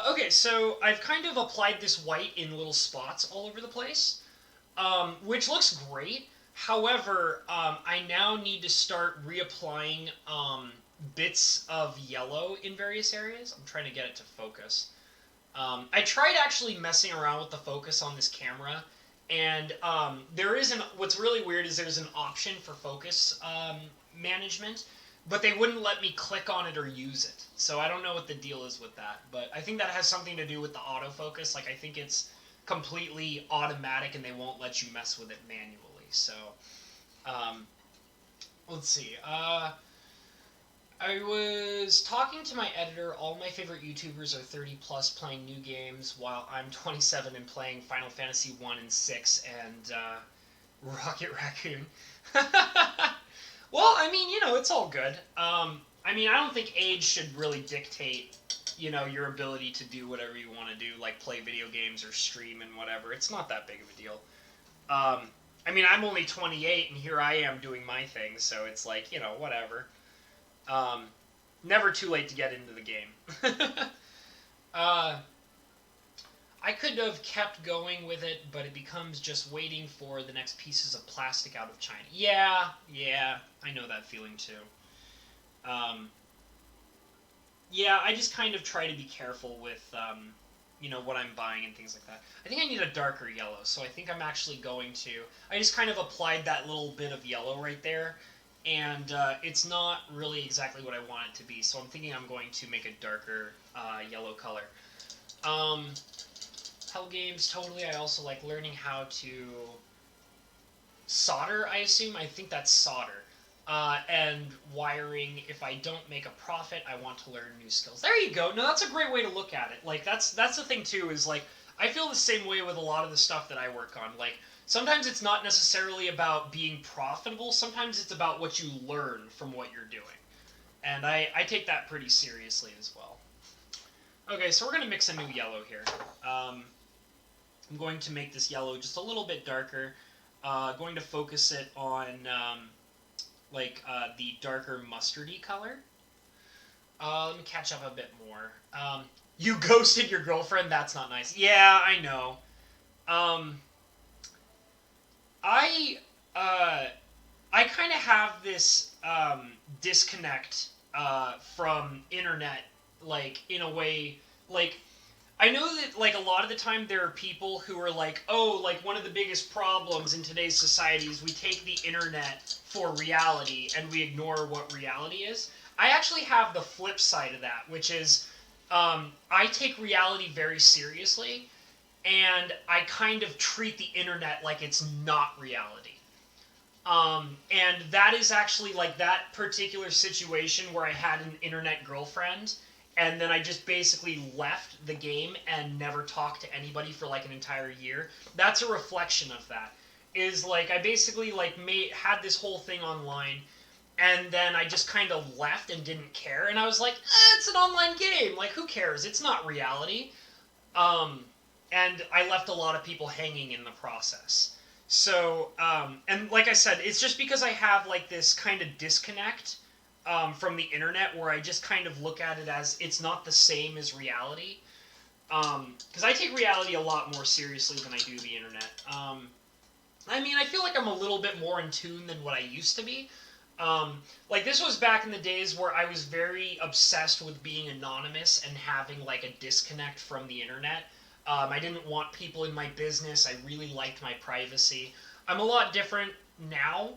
Okay, so I've kind of applied this white in little spots all over the place, which looks great. However, I now need to start reapplying bits of yellow in various areas. I'm trying to get it to focus. I tried actually messing around with the focus on this camera, and what's really weird is there's an option for focus management, but they wouldn't let me click on it or use it. So I don't know what the deal is with that, but I think that has something to do with the autofocus. Like, I think it's completely automatic and they won't let you mess with it manually. So, let's see. I was talking to my editor. All my favorite YouTubers are 30 plus playing new games, while I'm 27 and playing Final Fantasy 1 and 6 and Rocket Raccoon. Well, I mean, it's all good. I mean, I don't think age should really dictate, your ability to do whatever you want to do, like play video games or stream and whatever. It's not that big of a deal. I mean, I'm only 28, and here I am doing my thing, so it's like, whatever. Never too late to get into the game. I could have kept going with it, but it becomes just waiting for the next pieces of plastic out of China. Yeah, I know that feeling too. Yeah, I just kind of try to be careful with, what I'm buying and things like that. I think I need a darker yellow, so I think I'm actually going to... I just kind of applied that little bit of yellow right there, and it's not really exactly what I want it to be, so I'm thinking I'm going to make a darker yellow color. Hell games, totally. I also like learning how to solder, I assume. I think that's solder. And wiring. If I don't make a profit, I want to learn new skills. There you go. No, that's a great way to look at it. Like, that's the thing, too, is, like, I feel the same way with a lot of the stuff that I work on. Like, sometimes it's not necessarily about being profitable. Sometimes it's about what you learn from what you're doing. And I take that pretty seriously as well. Okay, so we're going to mix a new yellow here. I'm going to make this yellow just a little bit darker. Going to focus it on... the darker mustardy color. Let me catch up a bit more. You ghosted your girlfriend? That's not nice. Yeah, I know. I uh, I kind of have this disconnect from internet, like in a way, like I know that like a lot of the time there are people who are like, oh, like one of the biggest problems in today's society is we take the internet for reality and we ignore what reality is. I actually have the flip side of that, which is I take reality very seriously, and I kind of treat the internet like it's not reality. And that is actually like that particular situation where I had an internet girlfriend, and then I just basically left the game and never talked to anybody for like an entire year. That's a reflection of that. Is like I basically like had this whole thing online, and then I just kind of left and didn't care, and I was like, it's an online game. Like who cares? It's not reality. Um, and I left a lot of people hanging in the process. So, and like I said, it's just because I have like this kind of disconnect from the internet where I just kind of look at it as it's not the same as reality. Because I take reality a lot more seriously than I do the internet. I mean, I feel like I'm a little bit more in tune than what I used to be. Like this was back in the days where I was very obsessed with being anonymous and having like a disconnect from the internet. I didn't want people in my business. I really liked my privacy. I'm a lot different now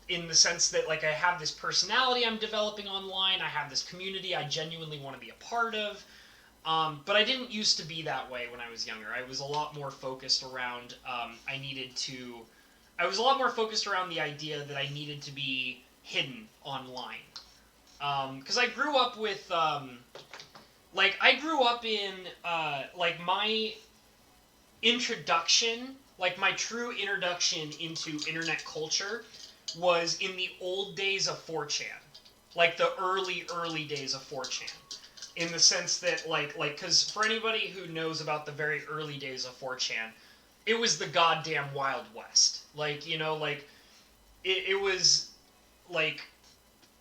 in the sense that like I have this personality I'm developing online. I have this community I genuinely want to be a part of. But I didn't used to be that way when I was younger. I was a lot more focused around I was a lot more focused around the idea that I needed to be hidden online. Because I grew up with like I grew up in like my introduction, like my true introduction into internet culture was in the old days of 4chan. Like the early days of 4chan. In the sense that cuz for anybody who knows about the very early days of 4chan, it was the goddamn Wild West. Like, you know, like it was like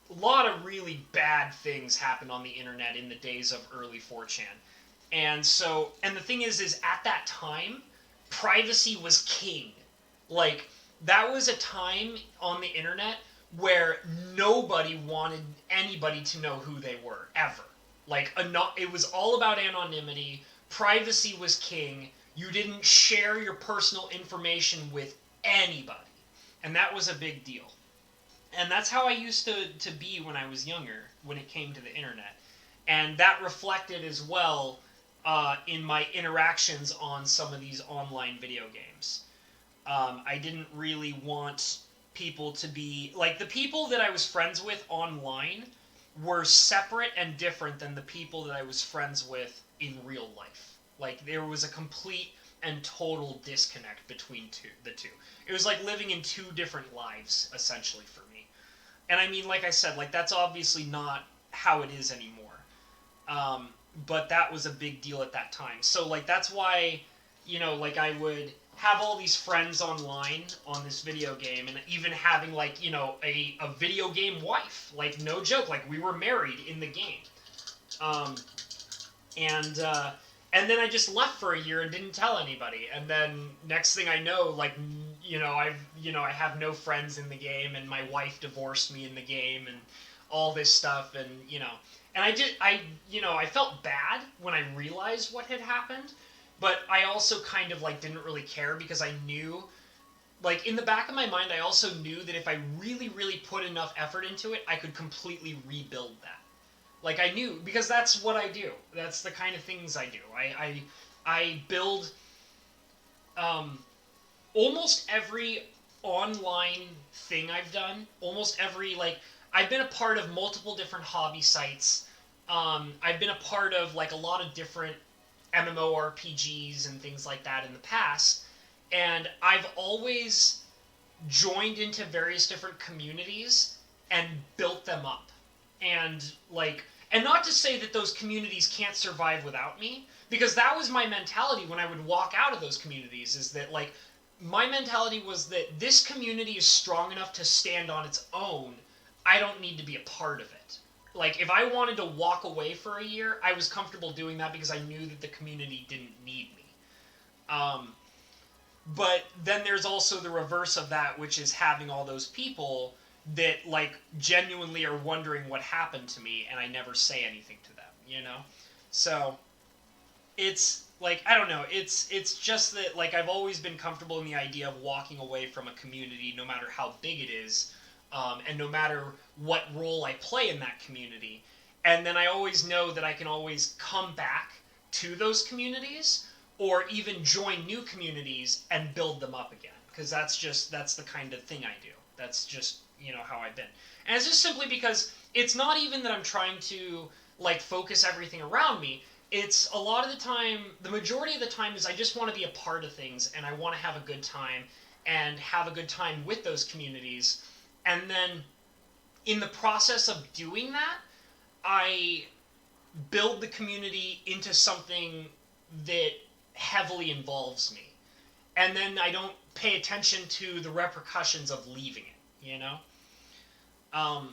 a lot of really bad things happened on the internet in the days of early 4chan. And the thing is at that time, privacy was king. Like, that was a time on the internet where nobody wanted anybody to know who they were, ever. Like, it was all about anonymity. Privacy was king. You didn't share your personal information with anybody. And that was a big deal. And that's how I used to be when I was younger, when it came to the internet. And that reflected as well in my interactions on some of these online video games. I didn't really want people to be... Like, the people that I was friends with online were separate and different than the people that I was friends with in real life. Like, there was a complete and total disconnect between the two. It was like living in two different lives, essentially, for me. And I mean, like I said, like that's obviously not how it is anymore. But that was a big deal at that time. So, like, that's why, you know, like I would have all these friends online on this video game, and even having, like, you know, a video game wife. Like, no joke, like, we were married in the game. And then I just left for a year and didn't tell anybody. And then next thing I know, like, I have no friends in the game, and my wife divorced me in the game, and all this stuff, and and I felt bad when I realized what had happened, but I also kind of like didn't really care because I knew, like, in the back of my mind, I also knew that if I really, really put enough effort into it, I could completely rebuild that. Like, I knew, because that's what I do. That's the kind of things I do. I build almost every online thing I've done, almost every, like, I've been a part of multiple different hobby sites. I've been a part of, like, a lot of different MMORPGs and things like that in the past, and I've always joined into various different communities and built them up. And, like, and not to say that those communities can't survive without me, because that was my mentality when I would walk out of those communities, is that, like, my mentality was that this community is strong enough to stand on its own. I don't need to be a part of it. Like, if I wanted to walk away for a year, I was comfortable doing that because I knew that the community didn't need me. But then there's also the reverse of that, which is having all those people that like genuinely are wondering what happened to me, and I never say anything to them, you know? So it's like, I don't know, it's just that like I've always been comfortable in the idea of walking away from a community no matter how big it is, and no matter what role I play in that community. And then I always know that I can always come back to those communities or even join new communities and build them up again, because that's the kind of thing I do. That's just, you know, how I've been. And it's just simply because it's not even that I'm trying to like focus everything around me. It's a lot of the time, the majority of the time is I just want to be a part of things and I want to have a good time and have a good time with those communities. And then in the process of doing that, I build the community into something that heavily involves me. And then I don't pay attention to the repercussions of leaving it, you know?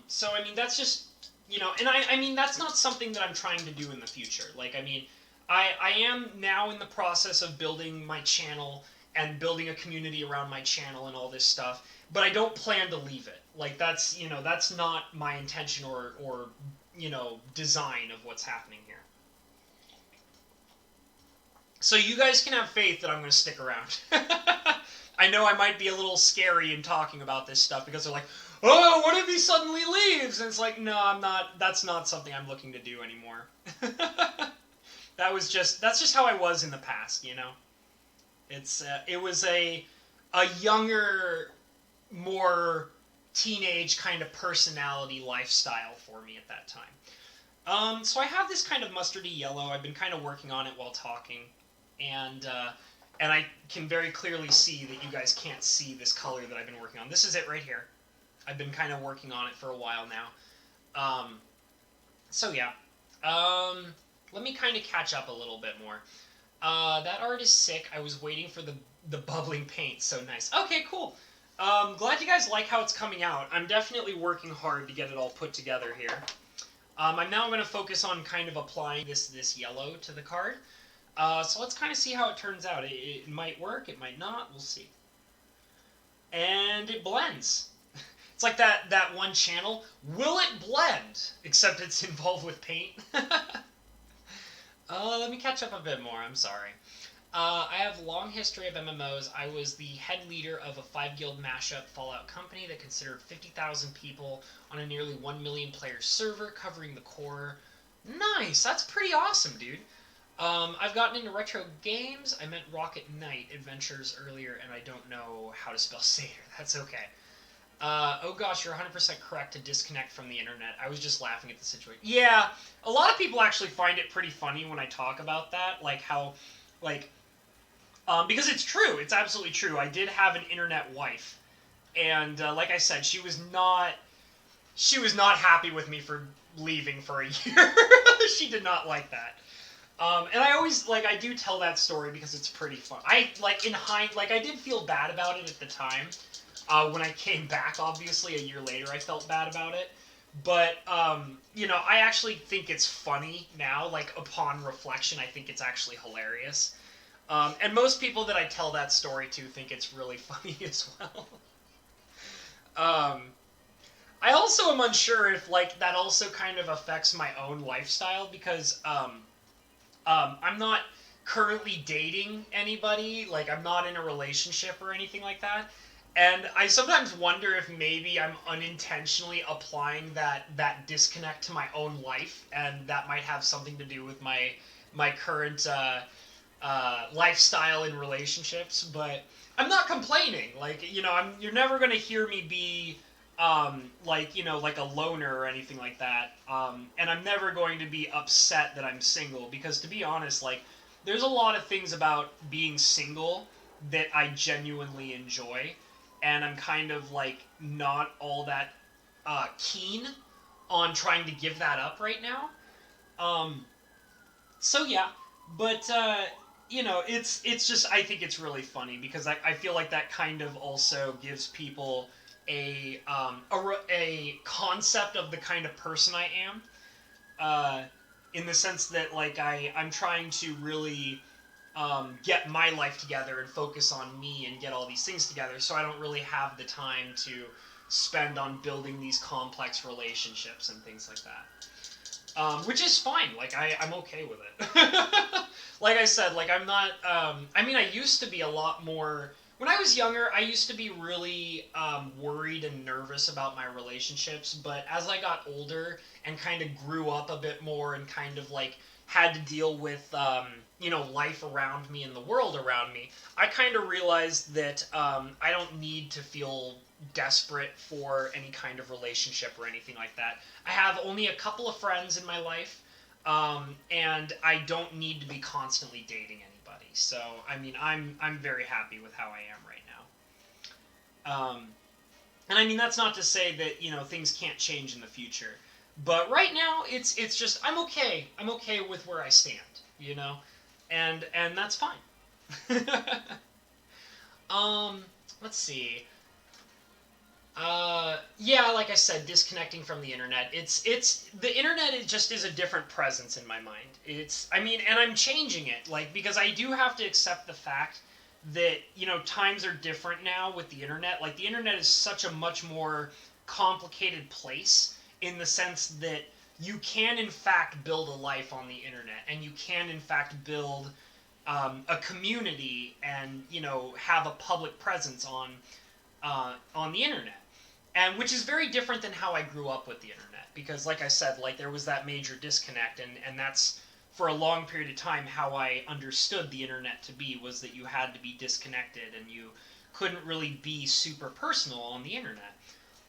So, I mean, that's just, you know, and I mean, that's not something that I'm trying to do in the future. Like, I mean, I am now in the process of building my channel and building a community around my channel and all this stuff, but I don't plan to leave it. Like, that's, you know, that's not my intention or you know, design of what's happening here. So you guys can have faith that I'm going to stick around. I know I might be a little scary in talking about this stuff because they're like, oh, what if he suddenly leaves? And it's like, no, I'm not, that's not something I'm looking to do anymore. That's just how I was in the past, you know? It was a younger, more teenage kind of personality lifestyle for me at that time. So I have this kind of mustardy yellow. I've been kind of working on it while talking, and I can very clearly see that you guys can't see this color that I've been working on. This is it right here. I've been kind of working on it for a while now. So yeah. Let me kind of catch up a little bit more. That art is sick. I was waiting for the bubbling paint. So nice. Okay, cool. Glad you guys like how it's coming out. I'm definitely working hard to get it all put together here. I'm now going to focus on kind of applying this yellow to the card. So let's kind of see how it turns out. It might work, it might not, we'll see. And it blends. It's like that one channel. Will it blend? Except it's involved with paint. Let me catch up a bit more, I'm sorry. I have a long history of MMOs. I was the head leader of a 5-guild mashup Fallout company that considered 50,000 people on a nearly 1 million player server covering the core. Nice! That's pretty awesome, dude. I've gotten into retro games. I meant Rocket Knight Adventures earlier, and I don't know how to spell Seder. That's okay. Oh gosh, you're 100% correct to disconnect from the internet. I was just laughing at the situation. Yeah, a lot of people actually find it pretty funny when I talk about that, like how, like, because it's true. It's absolutely true. I did have an internet wife, and like I said, she was not happy with me for leaving for a year. She did not like that. And I always, like, I do tell that story because it's pretty fun. I did feel bad about it at the time. When I came back, obviously, a year later, I felt bad about it. But, you know, I actually think it's funny now. Like, upon reflection, I think it's actually hilarious. And most people that I tell that story to think it's really funny as well. I also am unsure if, like, that also kind of affects my own lifestyle because, I'm not currently dating anybody. Like, I'm not in a relationship or anything like that. And I sometimes wonder if maybe I'm unintentionally applying that disconnect to my own life, and that might have something to do with my current lifestyle in relationships. But I'm not complaining. Like, you know, you're never gonna hear me be like, you know, like a loner or anything like that. And I'm never going to be upset that I'm single, because to be honest, like, there's a lot of things about being single that I genuinely enjoy. And I'm kind of, like, not all that keen on trying to give that up right now. So yeah, but, you know, it's just, I think it's really funny, because I feel like that kind of also gives people a concept of the kind of person I am, in the sense that, like, I'm trying to really get my life together and focus on me and get all these things together. So I don't really have the time to spend on building these complex relationships and things like that. Which is fine. Like, I'm okay with it. Like I said, like, I'm not, I mean, I used to be a lot more, when I was younger, I used to be really worried and nervous about my relationships, but as I got older and kind of grew up a bit more and kind of, like, had to deal with, life around me and the world around me, I kind of realized that I don't need to feel desperate for any kind of relationship or anything like that. I have only a couple of friends in my life, and I don't need to be constantly dating anybody. So, I mean, I'm very happy with how I am right now. And I mean, that's not to say that things can't change in the future, but right now it's just I'm okay. I'm okay with where I stand, and that's fine. Let's see. Yeah, like I said, disconnecting from the internet. It's the internet is a different presence in my mind. I mean, and I'm changing it, like, because I do have to accept the fact that times are different now with the internet. Like, the internet is such a much more complicated place in the sense that you can in fact build a life on the internet, and you can in fact build a community, and have a public presence on the internet. And which is very different than how I grew up with the internet, because like I said, like, there was that major disconnect, and that's for a long period of time how I understood the internet to be, was that you had to be disconnected and you couldn't really be super personal on the internet.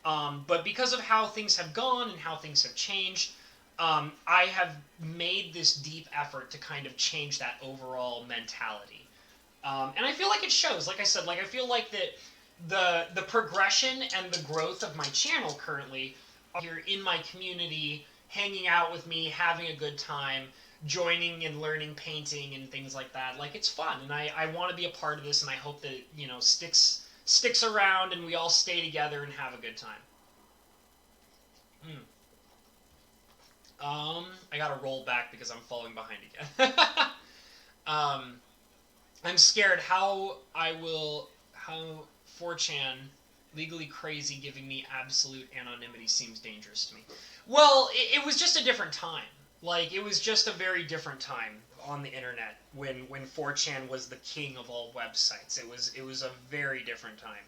But because of how things have gone and how things have changed, I have made this deep effort to kind of change that overall mentality. And I feel like it shows. Like I said, like, I feel like that the progression and the growth of my channel currently are here in my community, hanging out with me, having a good time, joining and learning painting and things like that. Like, it's fun, and I want to be a part of this, and I hope that it sticks around and we all stay together and have a good time. I gotta roll back because I'm falling behind again. I'm scared how 4chan legally crazy giving me absolute anonymity seems dangerous to me. Well, it was just a different time. Like, it was just a very different time on the internet when 4chan was the king of all websites. It was a very different time.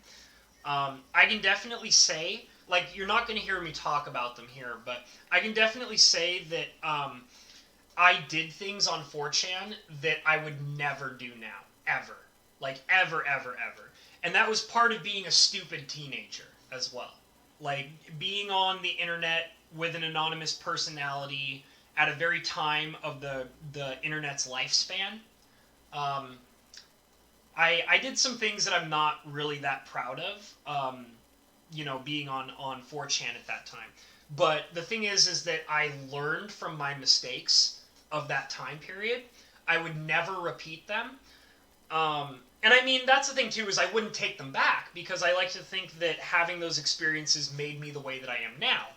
I can definitely say, like, you're not going to hear me talk about them here, but I can definitely say that I did things on 4chan that I would never do now. Ever. Like, ever, ever, ever. And that was part of being a stupid teenager as well. Like, being on the internet with an anonymous personality at a very time of the internet's lifespan. I did some things that I'm not really that proud of, being on 4chan at that time. But the thing is that I learned from my mistakes of that time period. I would never repeat them. And I mean, that's the thing too, is I wouldn't take them back, because I like to think that having those experiences made me the way that I am now.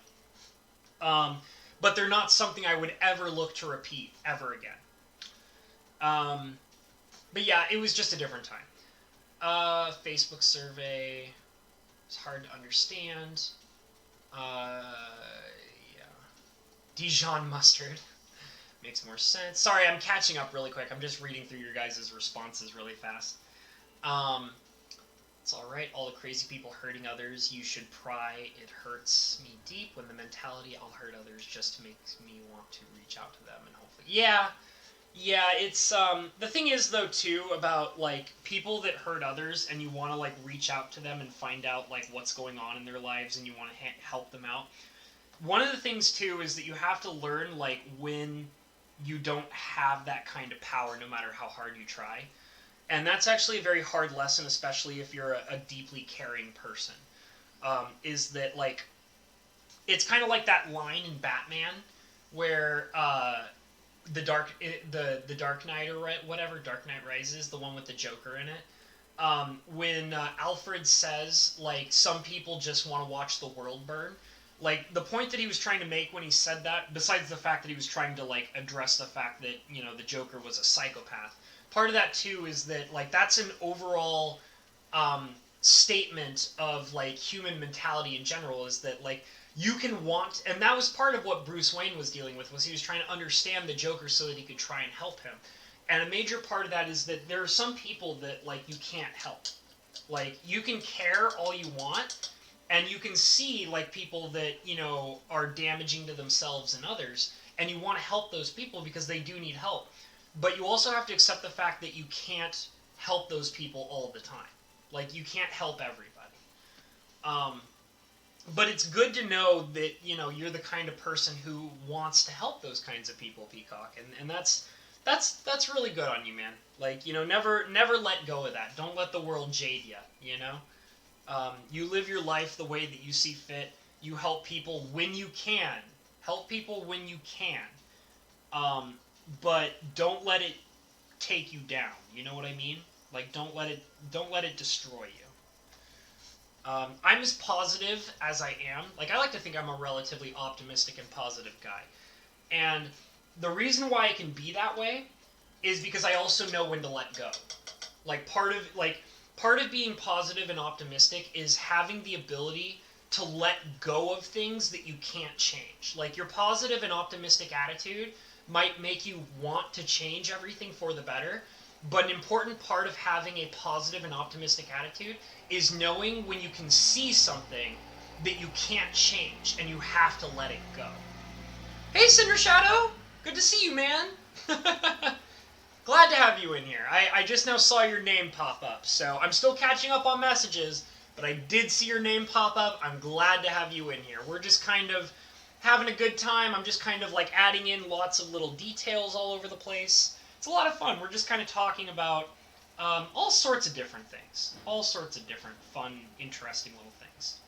But they're not something I would ever look to repeat ever again. But yeah, it was just a different time. Facebook survey. It's hard to understand. Yeah. Dijon mustard. Makes more sense. Sorry, I'm catching up really quick. I'm just reading through your guys' responses really fast. It's alright. All the crazy people hurting others. You should pry. It hurts me deep when the mentality I'll hurt others just to make me want to reach out to them and hopefully... Yeah, it's, the thing is, though, too, about, like, people that hurt others and you want to, like, reach out to them and find out, like, what's going on in their lives and you want to help them out. One of the things, too, is that you have to learn, like, when you don't have that kind of power no matter how hard you try. And that's actually a very hard lesson, especially if you're a deeply caring person. Is that, like, it's kind of like that line in Batman where the Dark Knight or whatever, Dark Knight Rises, the one with the Joker in it. When Alfred says, like, some people just want to watch the world burn. Like, the point that he was trying to make when he said that, besides the fact that he was trying to, like, address the fact that, the Joker was a psychopath, part of that too is that like that's an overall statement of like human mentality in general, is that like you can want, and that was part of what Bruce Wayne was dealing with, was he was trying to understand the Joker so that he could try and help him. And a major part of that is that there are some people that like you can't help. Like you can care all you want, and you can see like people that, you know, are damaging to themselves and others, and you want to help those people because they do need help. But you also have to accept the fact that you can't help those people all the time. Like you can't help everybody. But it's good to know that, you know, you're the kind of person who wants to help those kinds of people, Peacock, and that's really good on you, man. Like, you know, never let go of that. Don't let the world jade you. You know, you live your life the way that you see fit. You help people when you can. Help people when you can. But don't let it take you down. You know what I mean? Like, don't let it destroy you. I'm as positive as I am. Like, I like to think I'm a relatively optimistic and positive guy. And the reason why I can be that way is because I also know when to let go. Like, part of being positive and optimistic is having the ability to let go of things that you can't change. Like, your positive and optimistic attitude might make you want to change everything for the better, but an important part of having a positive and optimistic attitude is knowing when you can see something that you can't change and you have to let it go. Hey, Cinder Shadow! Good to see you, man! Glad to have you in here. I just now saw your name pop up, so I'm still catching up on messages, but I did see your name pop up. I'm glad to have you in here. We're just kind of having a good time. I'm just kind of like adding in lots of little details all over the place. It's a lot of fun. We're just kind of talking about all sorts of different things. All sorts of different fun, interesting little things.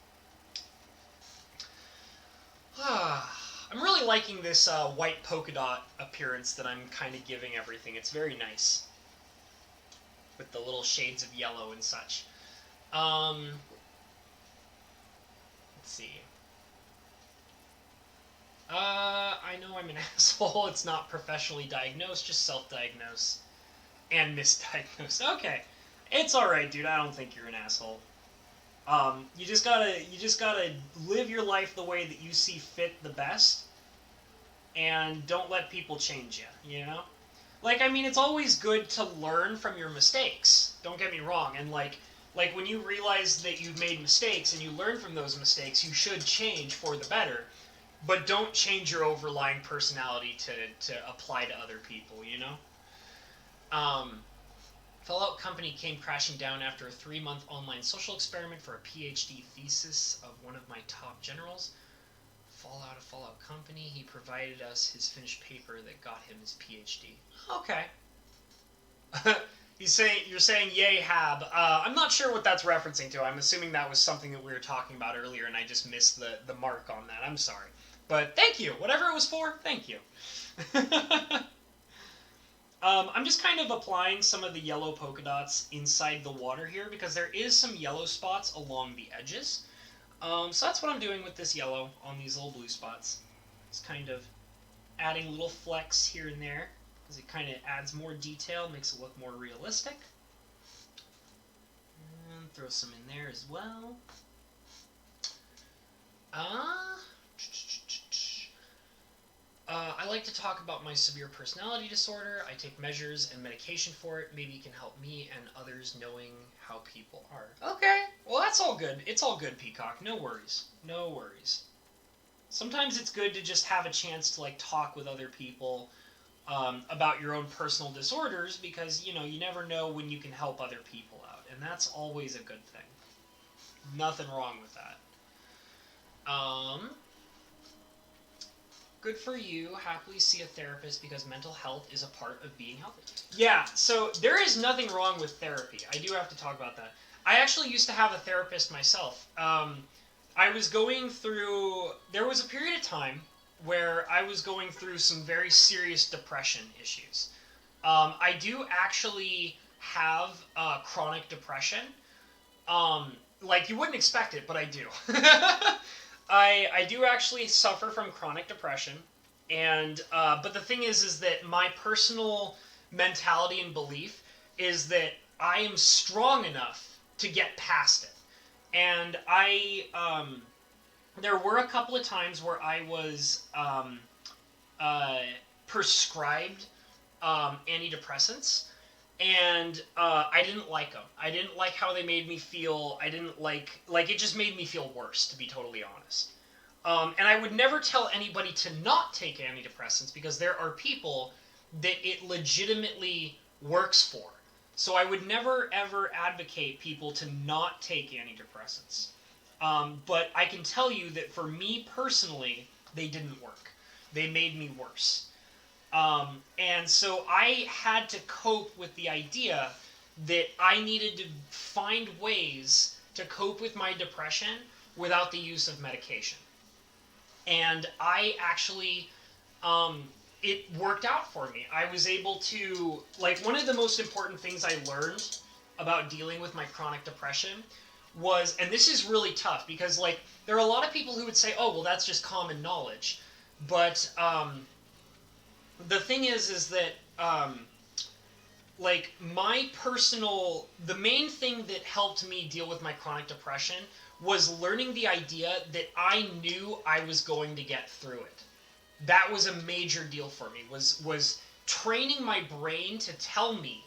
I'm really liking this white polka dot appearance that I'm kind of giving everything. It's very nice. With the little shades of yellow and such. Let's see. I know I'm an asshole. It's not professionally diagnosed, just self-diagnosed. And misdiagnosed. Okay. It's alright, dude. I don't think you're an asshole. You just gotta live your life the way that you see fit the best, and don't let people change you, you know? Like, I mean, it's always good to learn from your mistakes. Don't get me wrong. And like when you realize that you've made mistakes and you learn from those mistakes, you should change for the better. But don't change your overlying personality to apply to other people, you know? Fallout Company came crashing down after a 3-month online social experiment for a PhD thesis of one of my top generals. Fallout Company, he provided us his finished paper that got him his PhD. Okay. You're saying yay, Hab. I'm not sure what that's referencing to. I'm assuming that was something that we were talking about earlier and I just missed the mark on that. I'm sorry. But thank you. Whatever it was for, thank you. I'm just kind of applying some of the yellow polka dots inside the water here because there is some yellow spots along the edges. So that's what I'm doing with this yellow on these little blue spots. It's kind of adding little flecks here and there because it kind of adds more detail, makes it look more realistic. And throw some in there as well. I like to talk about my severe personality disorder. I take measures and medication for it. Maybe it can help me and others knowing how people are. Okay, well that's all good. It's all good, Peacock. No worries. No worries. Sometimes it's good to just have a chance to like talk with other people about your own personal disorders because, you know, you never know when you can help other people out. And that's always a good thing. Nothing wrong with that. Good for you. Happily see a therapist because mental health is a part of being healthy. Yeah, so there is nothing wrong with therapy. I do have to talk about that. I actually used to have a therapist myself. I was going through... There was a period of time where I was going through some very serious depression issues. I do actually have chronic depression. Like, you wouldn't expect it, but I do. I do actually suffer from chronic depression, and but the thing is that my personal mentality and belief is that I am strong enough to get past it. And there were a couple of times where I was uh, prescribed antidepressants, and I didn't like them. I didn't like how they made me feel. I didn't like it just made me feel worse, to be totally honest. And I would never tell anybody to not take antidepressants because there are people that it legitimately works for. So I would never ever advocate people to not take antidepressants. But I can tell you that for me personally, they didn't work. They made me worse. And so I had to cope with the idea that I needed to find ways to cope with my depression without the use of medication. And I actually, it worked out for me. I was able to, like, one of the most important things I learned about dealing with my chronic depression was, and this is really tough because, like, there are a lot of people who would say, oh, well, that's just common knowledge. But the thing is that, like, the main thing that helped me deal with my chronic depression was learning the idea that I knew I was going to get through it. That was a major deal for me, was training my brain to tell me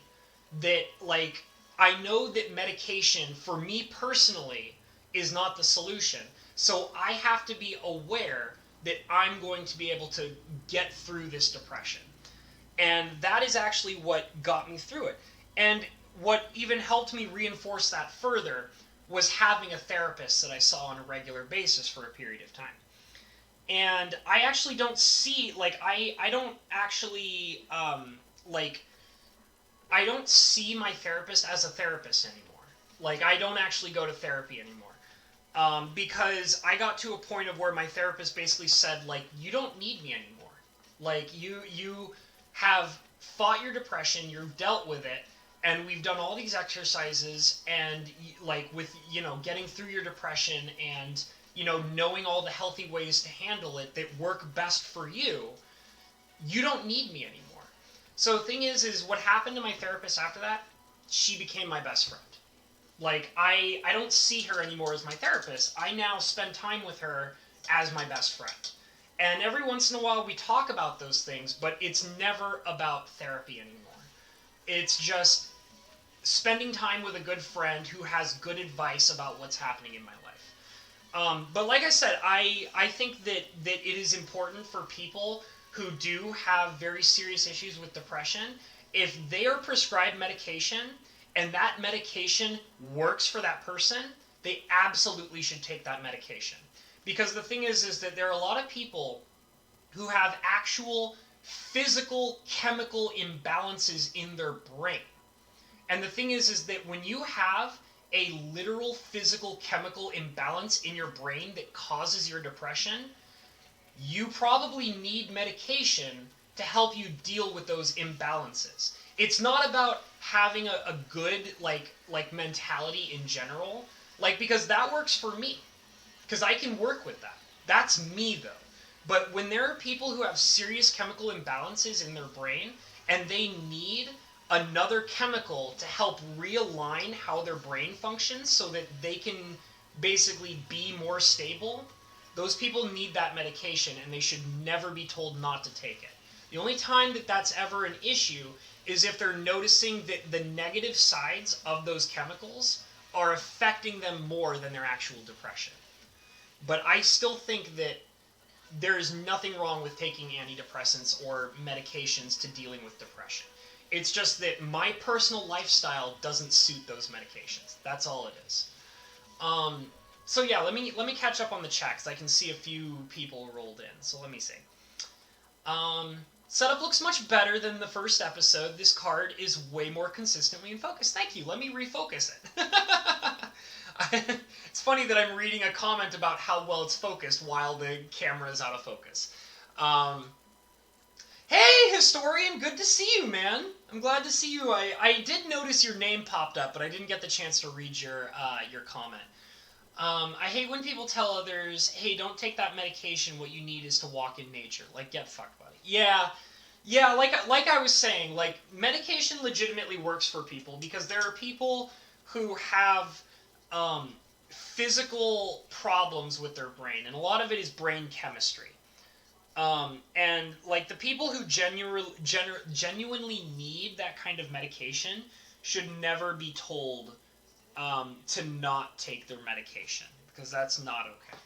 that, like, I know that medication, for me personally, is not the solution. So I have to be aware that I'm going to be able to get through this depression. And that is actually what got me through it. And what even helped me reinforce that further was having a therapist that I saw on a regular basis for a period of time. And I actually don't see, like, I don't actually, like, I don't see my therapist as a therapist anymore. Like, I don't actually go to therapy anymore. Because I got to a point of where my therapist basically said, like, you don't need me anymore. Like, you have fought your depression, you've dealt with it, and we've done all these exercises, and, like, with, getting through your depression and, knowing all the healthy ways to handle it that work best for you, you don't need me anymore. So the thing is what happened to my therapist after that, she became my best friend. Like, I don't see her anymore as my therapist. I now spend time with her as my best friend. And every once in a while we talk about those things, but it's never about therapy anymore. It's just spending time with a good friend who has good advice about what's happening in my life. But like I said, I think that it is important for people who do have very serious issues with depression, if they are prescribed medication and that medication works for that person, they absolutely should take that medication. Because the thing is that there are a lot of people who have actual physical chemical imbalances in their brain. And the thing is that when you have a literal physical chemical imbalance in your brain that causes your depression, you probably need medication to help you deal with those imbalances. It's not about having a good like mentality in general, like, because that works for me. Because I can work with that. That's me, though. But when there are people who have serious chemical imbalances in their brain and they need another chemical to help realign how their brain functions so that they can basically be more stable, those people need that medication and they should never be told not to take it. The only time that that's ever an issue is if they're noticing that the negative sides of those chemicals are affecting them more than their actual depression. But I still think that there is nothing wrong with taking antidepressants or medications to dealing with depression. It's just that my personal lifestyle doesn't suit those medications. That's all it is. So yeah, let me catch up on the chat because I can see a few people rolled in. So let me see. Setup looks much better than the first episode. This card is way more consistently in focus. Thank you. Let me refocus it. It's funny that I'm reading a comment about how well it's focused while the camera is out of focus. Hey, Historian, good to see you, man. I'm glad to see you. I did notice your name popped up, but I didn't get the chance to read your comment. I hate when people tell others, hey, don't take that medication. What you need is to walk in nature. Like, get fucked, buddy. Yeah, Yeah, like I was saying, like medication legitimately works for people because there are people who have physical problems with their brain, and a lot of it is brain chemistry. And like the people who genuinely need that kind of medication should never be told to not take their medication because that's not okay.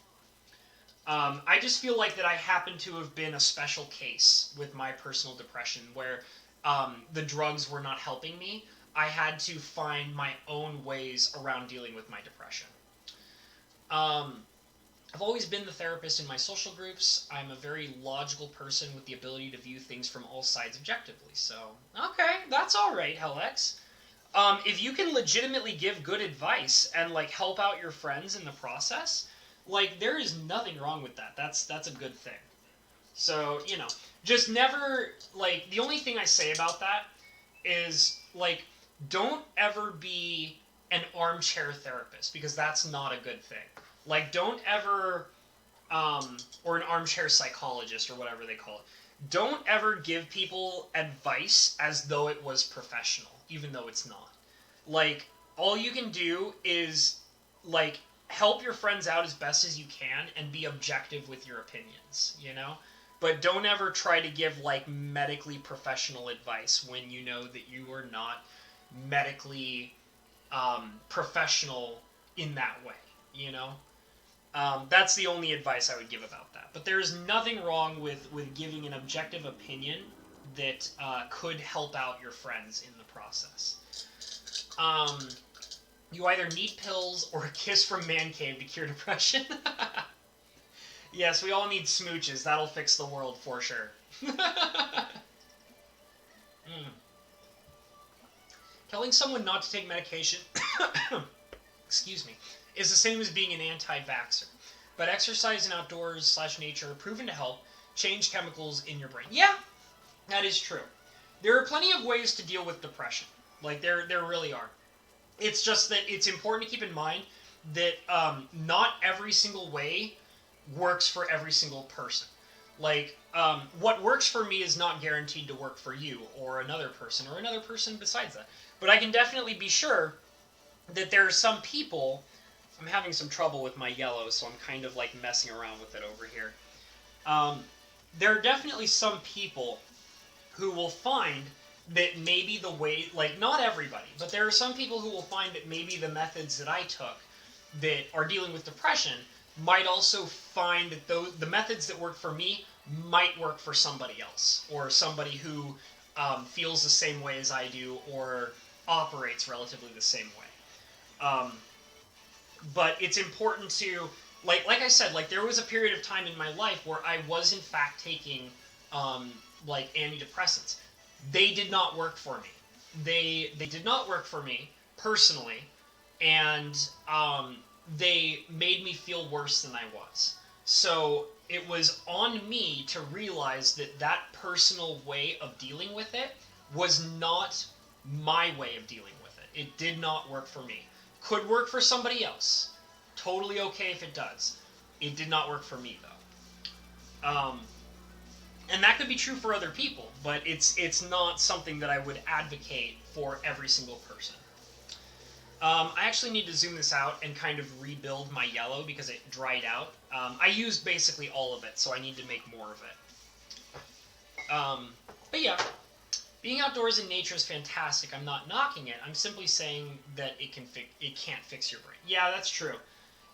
I just feel like that I happen to have been a special case with my personal depression where the drugs were not helping me. I had to find my own ways around dealing with my depression. Um, I've always been the therapist in my social groups. I'm a very logical person with the ability to view things from all sides objectively. So, okay, that's all right, Helex. If you can legitimately give good advice and like help out your friends in the process, like there is nothing wrong with that. That's a good thing. So, just never like the only thing I say about that is like don't ever be an armchair therapist because that's not a good thing. Like don't ever or an armchair psychologist or whatever they call it. Don't ever give people advice as though it was professional, even though it's not. Like all you can do is like help your friends out as best as you can and be objective with your opinions, But don't ever try to give like medically professional advice when you know that you are not medically professional in that way. That's the only advice I would give about that. But there is nothing wrong with giving an objective opinion that could help out your friends in the process. You either need pills or a kiss from Man Cave to cure depression. Yes, we all need smooches. That'll fix the world for sure. Telling someone not to take medication, excuse me, is the same as being an anti-vaxxer. But exercise and outdoors / nature are proven to help change chemicals in your brain. Yeah, that is true. There are plenty of ways to deal with depression. Like there really are. It's just that it's important to keep in mind that not every single way works for every single person. Like, what works for me is not guaranteed to work for you or another person besides that. But I can definitely be sure that there are some people. I'm having some trouble with my yellow, so I'm kind of like messing around with it over here. There are definitely some people who will find that maybe the way, like not everybody, but there are some people who will find that maybe the methods that I took that are dealing with depression might also find that the methods that work for me might work for somebody else or somebody who feels the same way as I do or operates relatively the same way. But it's important to, like I said, like there was a period of time in my life where I was in fact taking like antidepressants. They did not work for me. They did not work for me personally, and they made me feel worse than I was. So it was on me to realize that that personal way of dealing with it was not my way of dealing with it. It did not work for me. Could work for somebody else. Totally okay if it does. It did not work for me though. And that could be true for other people, but it's not something that I would advocate for every single person. I actually need to zoom this out and kind of rebuild my yellow because it dried out. I used basically all of it, so I need to make more of it. But yeah, being outdoors in nature is fantastic. I'm not knocking it. I'm simply saying that it can't fix your brain. Yeah, that's true.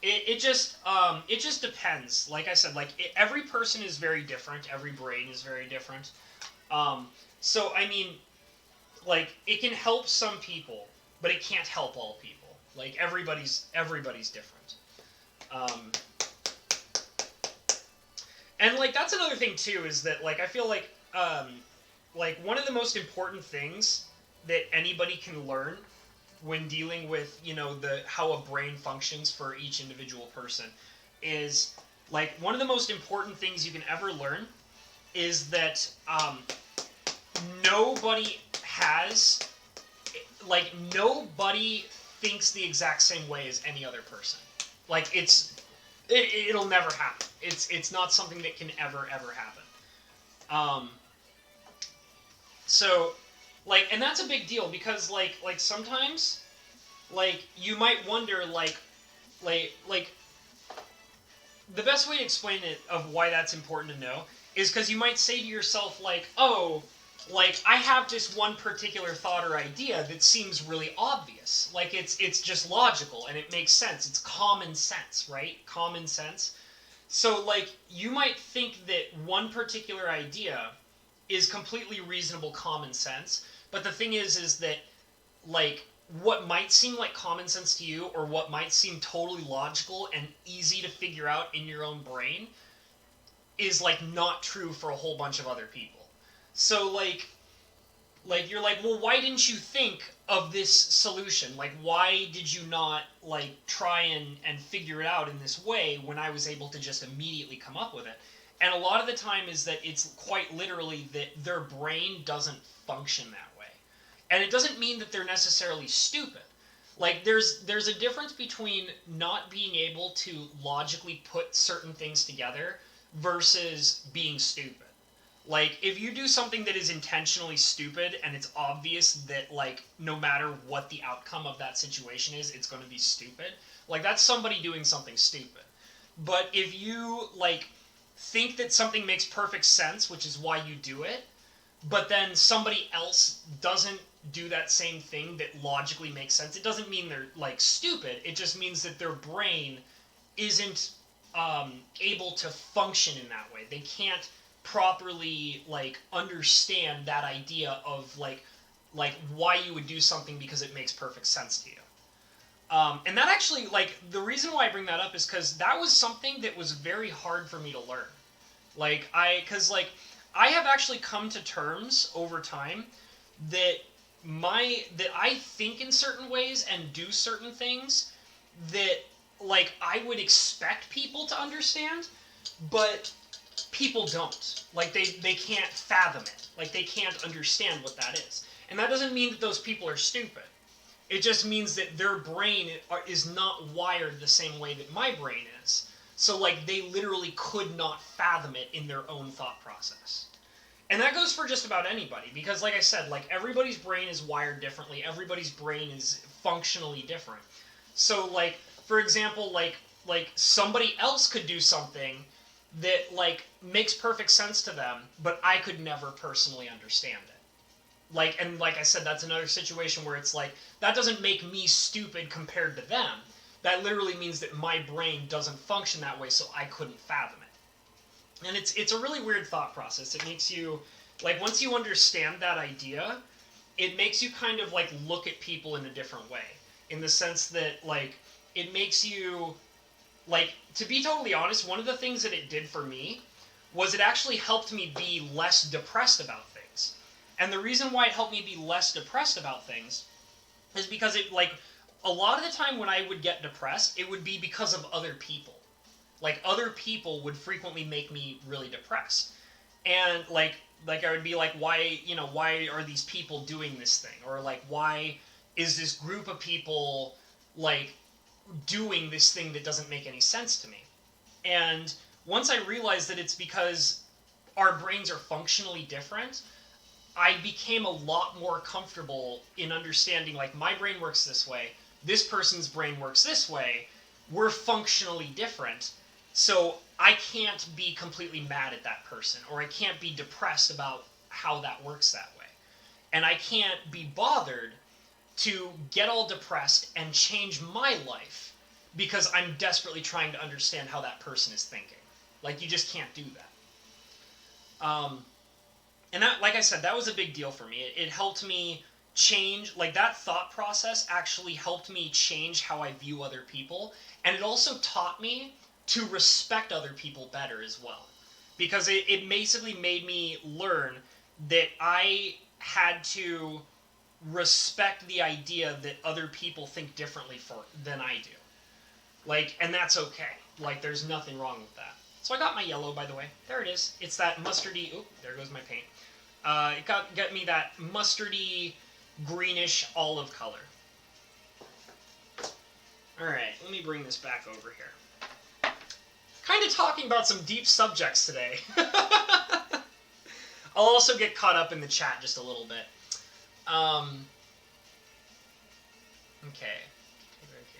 It just depends. Like I said, every person is very different. Every brain is very different. So I mean, like it can help some people, but it can't help all people. Like everybody's different. And like that's another thing too is that like I feel like one of the most important things that anybody can learn when dealing with how a brain functions for each individual person is like one of the most important things you can ever learn is that nobody thinks the exact same way as any other person. Like it'll never happen. It's not something that can ever happen. So, like, and that's a big deal because, like sometimes, like, you might wonder, like, the best way to explain it of why that's important to know is because you might say to yourself, like, oh, like, I have this one particular thought or idea that seems really obvious. Like, it's just logical and it makes sense. It's common sense, right? Common sense. So, like, you might think that one particular idea is completely reasonable common sense, but the thing is that, like, what might seem like common sense to you or what might seem totally logical and easy to figure out in your own brain is, like, not true for a whole bunch of other people. So, like you're like, well, why didn't you think of this solution? Like, why did you not, like, try and figure it out in this way when I was able to just immediately come up with it? And a lot of the time is that it's quite literally that their brain doesn't function that way. And it doesn't mean that they're necessarily stupid. Like, there's a difference between not being able to logically put certain things together versus being stupid. Like, if you do something that is intentionally stupid and it's obvious that, like, no matter what the outcome of that situation is, it's going to be stupid, like, that's somebody doing something stupid. But if you, like, think that something makes perfect sense, which is why you do it, but then somebody else doesn't do that same thing that logically makes sense, it doesn't mean they're, like, stupid. It just means that their brain isn't able to function in that way. They can't properly, like, understand that idea of, like why you would do something because it makes perfect sense to you. And that actually, like, the reason why I bring that up is because that was something that was very hard for me to learn. Because I have actually come to terms over time that I think in certain ways and do certain things that, like, I would expect people to understand, but people don't. Like, they can't fathom it. Like, they can't understand what that is. And that doesn't mean that those people are stupid. It just means that their brain is not wired the same way that my brain is. So, like, they literally could not fathom it in their own thought process. And that goes for just about anybody, because, like I said, like, everybody's brain is wired differently. Everybody's brain is functionally different. So, like, for example, like somebody else could do something that, like, makes perfect sense to them, but I could never personally understand it. Like, and like I said, that's another situation where it's like, that doesn't make me stupid compared to them. That literally means that my brain doesn't function that way, so I couldn't fathom it. And it's a really weird thought process. It makes you, like, once you understand that idea, it makes you kind of, like, look at people in a different way. In the sense that, like, it makes you, like, to be totally honest, one of the things that it did for me was it actually helped me be less depressed about things. And the reason why it helped me be less depressed about things is because it, like, a lot of the time when I would get depressed, it would be because of other people. Like, other people would frequently make me really depressed. And, like I would be like, why are these people doing this thing? Or, like, why is this group of people, like, doing this thing that doesn't make any sense to me? And once I realized that it's because our brains are functionally different, I became a lot more comfortable in understanding, like, my brain works this way, this person's brain works this way, we're functionally different, so I can't be completely mad at that person, or I can't be depressed about how that works that way. And I can't be bothered to get all depressed and change my life because I'm desperately trying to understand how that person is thinking. Like, you just can't do that. And that, like I said, that was a big deal for me. It helped me change, like, that thought process actually helped me change how I view other people. And it also taught me to respect other people better as well. Because it basically made me learn that I had to respect the idea that other people think differently than I do. Like, and that's okay. Like, there's nothing wrong with that. So I got my yellow, by the way. There it is. It's that mustardy... Oop, there goes my paint. It got me that mustardy, greenish olive color. Alright, let me bring this back over here. Kind of talking about some deep subjects today. I'll also get caught up in the chat just a little bit. Okay.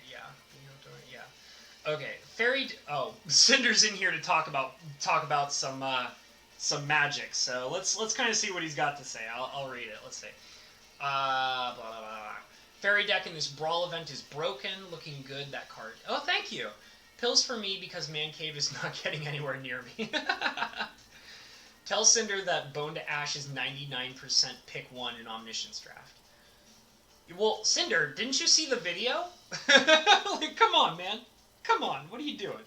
Yeah. Okay. Cinder's in here to talk about some magic. So let's kind of see what he's got to say. I'll read it. Let's see. Blah, blah, blah, blah. Fairy deck in this brawl event is broken. Looking good, that card. Oh, thank you. Pills for me because Man Cave is not getting anywhere near me. Tell Cinder that Bone to Ash is 99% pick 1 in Omniscience draft. Well, Cinder, didn't you see the video? Like, come on, man. Come on, what are you doing?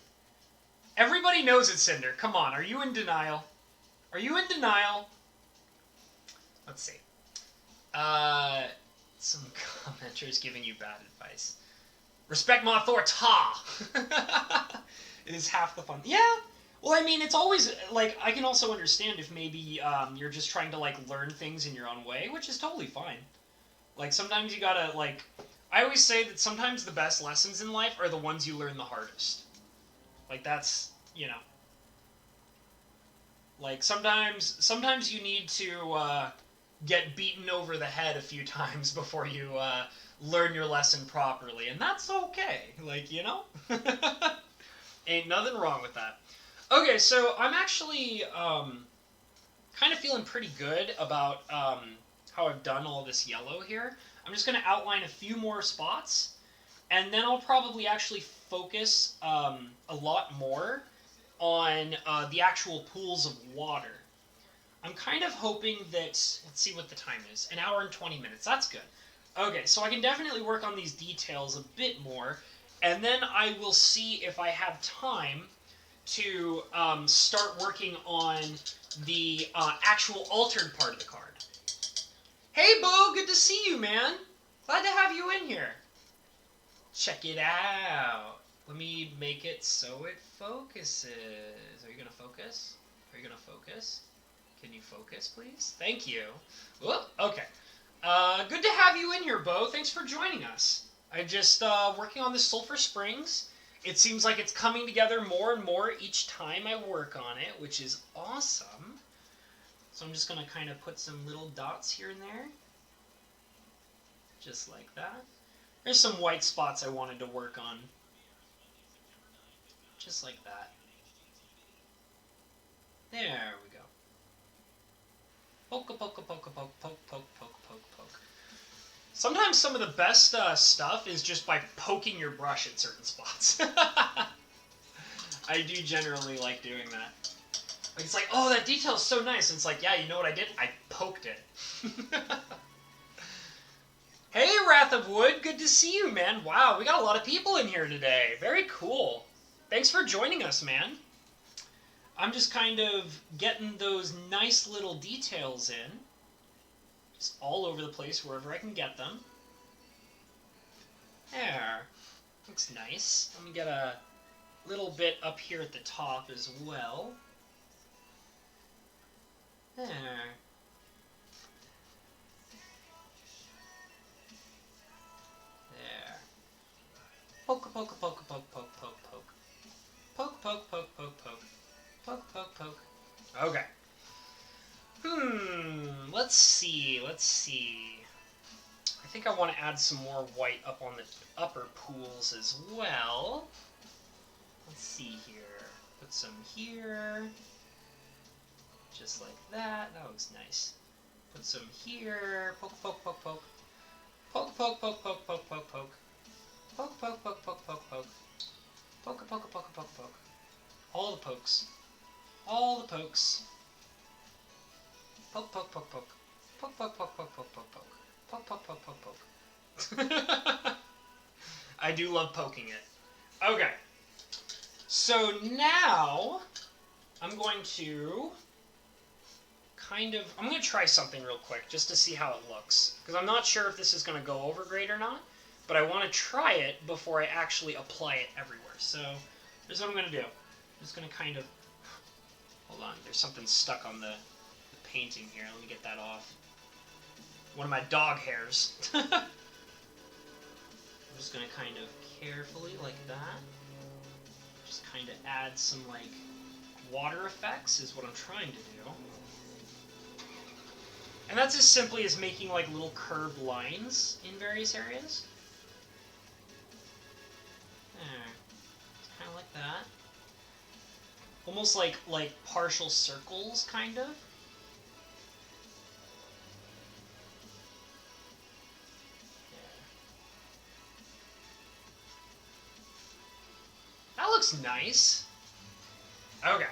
Everybody knows it, Cinder. Come on, are you in denial? Are you in denial? Let's see. Some commenters giving you bad advice. Respect my authority. It is half the fun. Yeah. Well, I mean, it's always, like, I can also understand if maybe you're just trying to, like, learn things in your own way, which is totally fine. Like, sometimes you gotta, like, I always say that sometimes the best lessons in life are the ones you learn the hardest. Like, that's, you know. Like, sometimes you need to get beaten over the head a few times before you learn your lesson properly, and that's okay. Like, you know? Ain't nothing wrong with that. Okay, so I'm actually kind of feeling pretty good about how I've done all this yellow here. I'm just going to outline a few more spots, and then I'll probably actually focus a lot more on the actual pools of water. I'm kind of hoping that, let's see what the time is, 1 hour and 20 minutes, that's good. Okay, so I can definitely work on these details a bit more, and then I will see if I have time to start working on the actual altered part of the card. Hey, Bo, good to see you, man. Glad to have you in here. Check it out. Let me make it so it focuses. Are you going to focus? Are you going to focus? Can you focus, please? Thank you. Whoop, okay. Good to have you in here, Bo. Thanks for joining us. I'm just working on the Sulphur Springs. It seems like it's coming together more and more each time I work on it, which is awesome. So I'm just going to kind of put some little dots here and there. Just like that. There's some white spots I wanted to work on. Just like that. There we go. Poke, poke, poke, poke, poke, poke, poke, poke, poke. Sometimes some of the best stuff is just by poking your brush at certain spots. I do generally like doing that. Like, it's like, oh, that detail is so nice. And it's like, yeah, you know what I did? I poked it. Hey, Wrath of Wood, good to see you, man. Wow, we got a lot of people in here today. Very cool. Thanks for joining us, man. I'm just kind of getting those nice little details in. Just all over the place, wherever I can get them. There. Looks nice. Let me get a little bit up here at the top as well. There. There. Poke, poke, poke, poke, poke, poke, poke. Poke, poke, poke, poke, poke. Poke, poke, poke. Okay. Let's see. I think I want to add some more white up on the upper pools as well. Let's see here. Put some here. Just like that. That looks nice. Put some here. Poke, poke, poke, poke. Poke, poke, poke, poke, poke, poke, poke. Poke, poke, poke, poke, poke, poke. Poke, poke, poke, poke, poke. All the pokes. All the pokes. Poke, poke, poke, poke. Poke, poke, poke, poke, poke, poke, poke. Poke, poke, poke, poke, poke. I do love poking it. Okay. So now I'm going to I'm going to try something real quick just to see how it looks. Because I'm not sure if this is going to go over great or not. But I want to try it before I actually apply it everywhere. So here's what I'm going to do. I'm just going to kind of... Hold on. There's something stuck on the painting here. Let me get that off. One of my dog hairs. I'm just going to kind of carefully, like that, just kind of add some, like, water effects is what I'm trying to do. And that's as simply as making like little curved lines in various areas. There. Kind of like that. Almost like partial circles, kind of. That looks nice. Okay.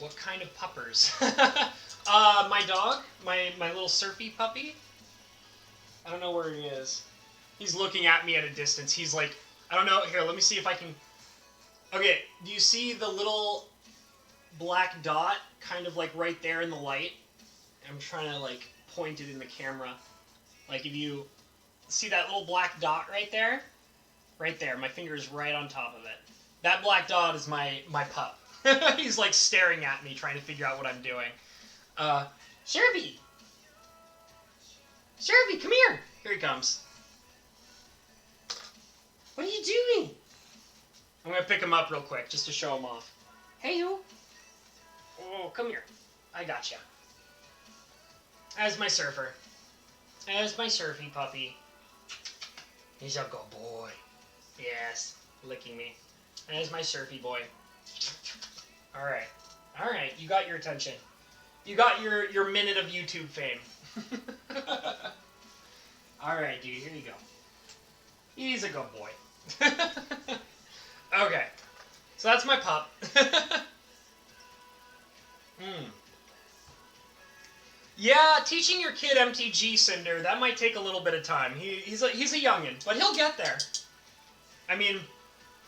What kind of puppers? My dog, my little surfy puppy. I don't know where he is. He's looking at me at a distance. He's like, I don't know. Here, let me see if I can. Okay, do you see the little black dot kind of like right there in the light? I'm trying to like point it in the camera. Like if you see that little black dot right there? Right there. My finger is right on top of it. That black dot is my pup. He's like staring at me trying to figure out what I'm doing. Sherby! Sherby, come here! Here he comes. What are you doing? I'm gonna pick him up real quick just to show him off. Hey, you! Oh, come here. I gotcha. As my surfer. As my surfy puppy. He's a good boy. Yes, licking me. As my surfy boy. Alright. Alright, you got your attention. You got your minute of YouTube fame. Alright, dude, here you go. He's a good boy. Okay. So that's my pup. Yeah, teaching your kid MTG, Cinder, that might take a little bit of time. He's a youngin', but he'll get there. I mean,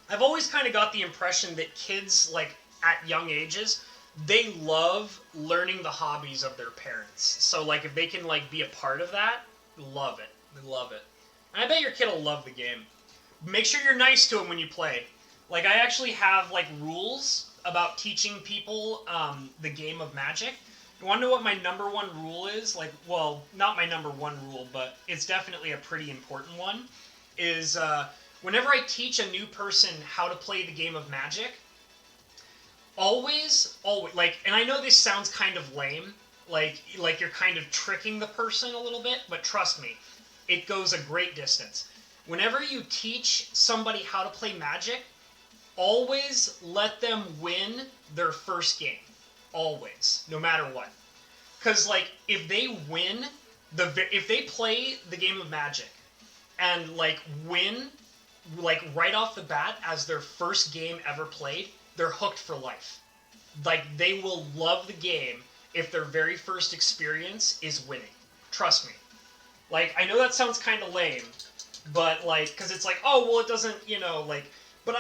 I've always kind of got the impression that kids, like, at young ages, they love learning the hobbies of their parents. So, like, if they can, like, be a part of that, love it. They love it. And I bet your kid will love the game. Make sure you're nice to him when you play. Like, I actually have, like, rules about teaching people the game of Magic. You want to know what my number one rule is? Like, well, not my number one rule, but it's definitely a pretty important one. Is whenever I teach a new person how to play the game of Magic, always, like, and I know this sounds kind of lame, like you're kind of tricking the person a little bit, but trust me, it goes a great distance. Whenever you teach somebody how to play Magic, always let them win their first game. Always, no matter what. Because, like, if they win, if they play the game of Magic and, like, win, like, right off the bat as their first game ever played, they're hooked for life. Like, they will love the game if their very first experience is winning. Trust me. Like, I know that sounds kind of lame, but, like, because it's like, oh, well, it doesn't, you know, like, but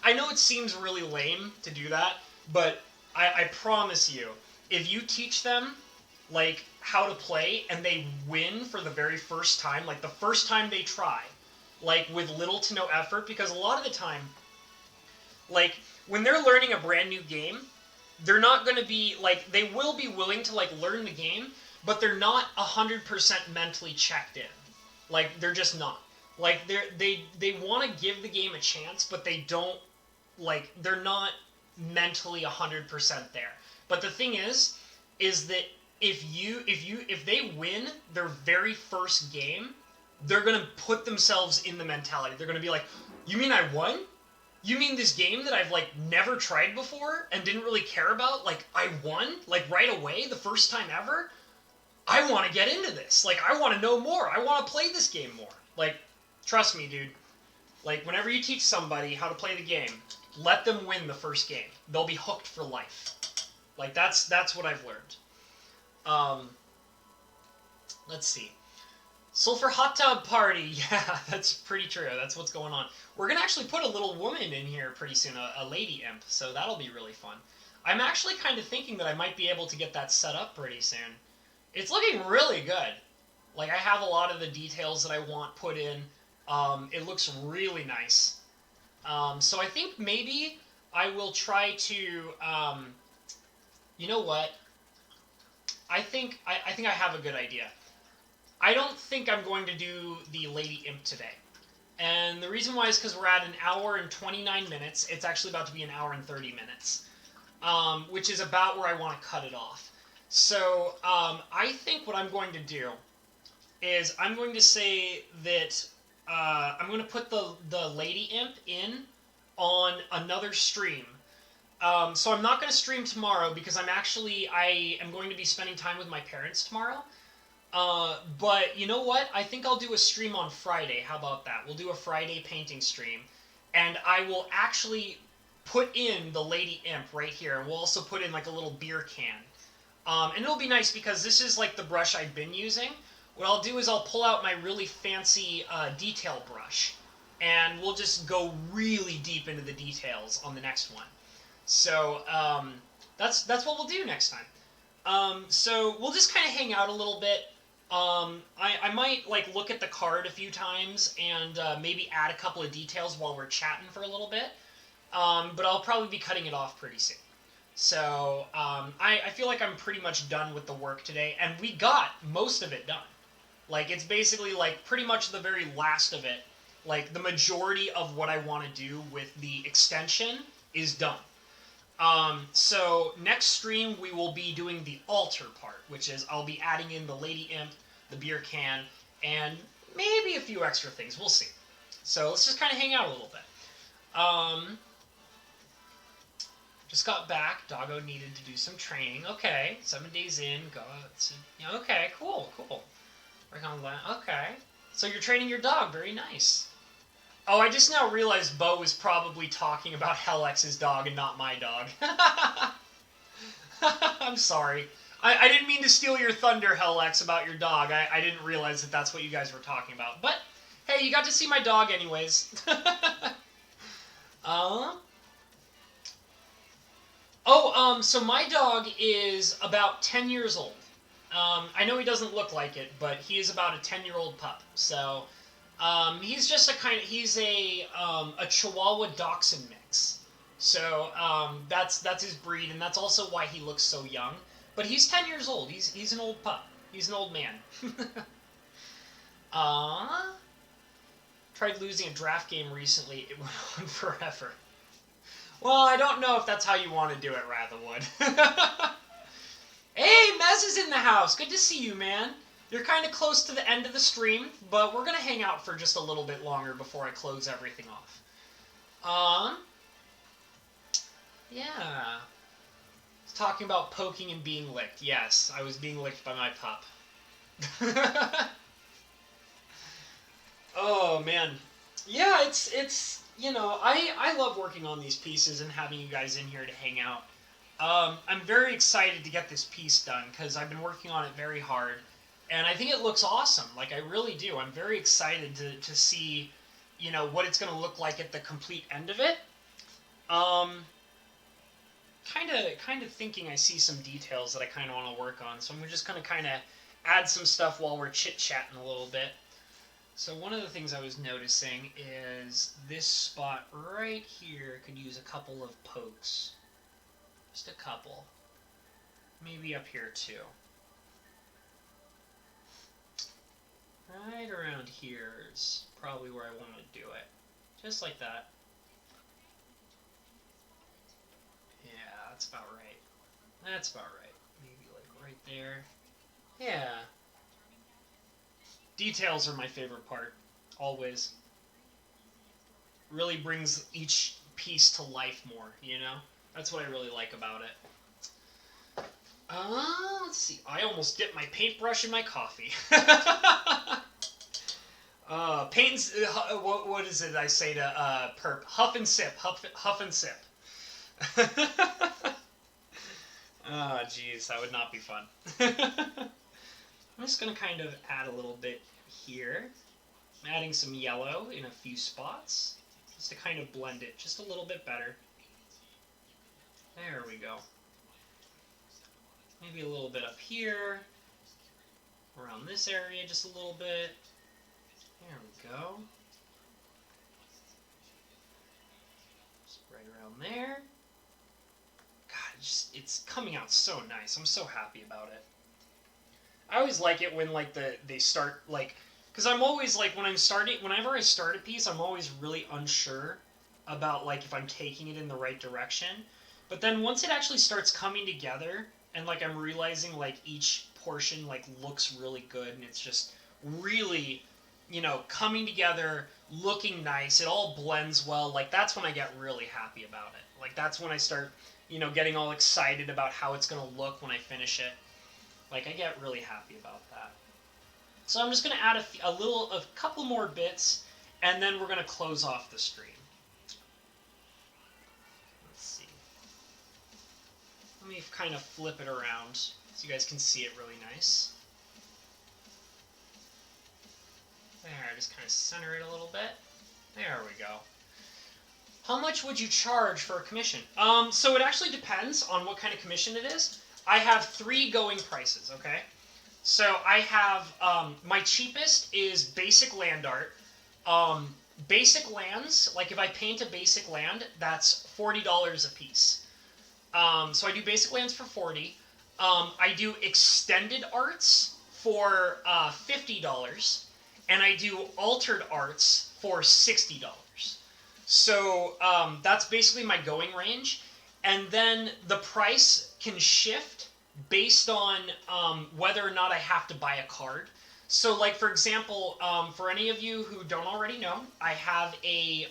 I know it seems really lame to do that, but I promise you, if you teach them, like, how to play, and they win for the very first time, like, the first time they try, like, with little to no effort, because a lot of the time, like, when they're learning a brand new game, they're not going to be, like, they will be willing to, like, learn the game, but they're not 100% mentally checked in. Like, they're just not. Like, they want to give the game a chance, but they don't, like, they're not mentally 100% there. But the thing is that if they win their very first game, they're going to put themselves in the mentality. They're going to be like, you mean I won? You mean this game that I've, like, never tried before and didn't really care about, like, I won? Like, right away, the first time ever? I want to get into this. Like, I want to know more. I want to play this game more. Like, trust me, dude. Like, whenever you teach somebody how to play the game, let them win the first game. They'll be hooked for life. Like, that's what I've learned. Let's see. Sulfur Hot Tub Party. Yeah, that's pretty true. That's what's going on. We're going to actually put a little woman in here pretty soon, a lady imp, so that'll be really fun. I'm actually kind of thinking that I might be able to get that set up pretty soon. It's looking really good. Like, I have a lot of the details that I want put in. It looks really nice. So I think maybe I will try to, you know what? I think I have a good idea. I don't think I'm going to do the Lady Imp today. And the reason why is because we're at 1 hour and 29 minutes. It's actually about to be 1 hour and 30 minutes, which is about where I want to cut it off. So, I think what I'm going to do is I'm going to say that I'm going to put the Lady Imp in on another stream. So I'm not going to stream tomorrow because I am going to be spending time with my parents tomorrow. But you know what? I think I'll do a stream on Friday. How about that? We'll do a Friday painting stream. And I will actually put in the Lady Imp right here. And we'll also put in like a little beer can. And it'll be nice because this is like the brush I've been using. What I'll do is I'll pull out my really fancy detail brush. And we'll just go really deep into the details on the next one. So that's what we'll do next time. So we'll just kind of hang out a little bit. I might like look at the card a few times and maybe add a couple of details while we're chatting for a little bit. But I'll probably be cutting it off pretty soon. So I feel like I'm pretty much done with the work today, and we got most of it done. Like it's basically like pretty much the very last of it. Like the majority of what I want to do with the extension is done. So next stream we will be doing the altar part, which is I'll be adding in the Lady Imp, the beer can, and maybe a few extra things. We'll see. So let's just kind of hang out a little bit. Just got back. Doggo needed to do some training. Okay, 7 days in. Okay, cool. Working on that. Okay. So you're training your dog. Very nice. Oh, I just now realized Bo was probably talking about Hellex's dog and not my dog. I'm sorry. I didn't mean to steal your thunder, Hellex, about your dog. I didn't realize that that's what you guys were talking about. But, hey, you got to see my dog anyways. So my dog is about 10 years old. I know he doesn't look like it, but he is about a 10-year-old pup. So, he's just he's a Chihuahua Dachshund mix. So, that's his breed, and that's also why he looks so young. But he's 10 years old. He's an old pup. He's an old man. Tried losing a draft game recently. It went on forever. Well, I don't know if that's how you want to do it, Ratherwood. Hey, Mez is in the house. Good to see you, man. You're kind of close to the end of the stream, but we're going to hang out for just a little bit longer before I close everything off. Yeah. It's talking about poking and being licked. Yes, I was being licked by my pup. Oh, man. Yeah, it's you know, I love working on these pieces and having you guys in here to hang out. I'm very excited to get this piece done because I've been working on it very hard, and I think it looks awesome. Like, I really do. I'm very excited to see, you know, what it's going to look like at the complete end of it. Kind of thinking I see some details that I kind of want to work on, so I'm just going to kind of add some stuff while we're chit-chatting a little bit. So one of the things I was noticing is this spot right here could use a couple of pokes. Just a couple. Maybe up here too. Right around here is probably where I want to do it. Just like that. Yeah, that's about right. That's about right. Maybe like right there. Yeah. Details are my favorite part. Always. Really brings each piece to life more, you know? That's what I really like about it. Let's see. I almost dipped my paintbrush in my coffee. Paint's... what is it I say to Perp? Huff and sip. Huff and sip. Oh, jeez. That would not be fun. I'm just going to kind of add a little bit here. I'm adding some yellow in a few spots, just to kind of blend it just a little bit better. There we go. Maybe a little bit up here, around this area just a little bit. There we go. Just right around there. God, it's coming out so nice. I'm so happy about it. I always like it when like they start like, because I'm always like whenever I start a piece, I'm always really unsure about like if I'm taking it in the right direction. But then once it actually starts coming together and like I'm realizing like each portion like looks really good, and it's just really, coming together, looking nice. It all blends well. Like that's when I get really happy about it. Like that's when I start, getting all excited about how it's gonna look when I finish it. Like I get really happy about that. So I'm just gonna add a couple more bits, and then we're gonna close off the stream. Let's see. Let me kind of flip it around so you guys can see it really nice. There, just kind of center it a little bit. There we go. How much would you charge for a commission? So it actually depends on what kind of commission it is. I have 3 going prices, okay? So I have, my cheapest is basic land art. Basic lands, like if I paint a basic land, that's $40 a piece. So I do basic lands for $40. I do extended arts for $50. And I do altered arts for $60. So that's basically my going range. And then the price can shift based on whether or not I have to buy a card. So like, for example, for any of you who don't already know, I have a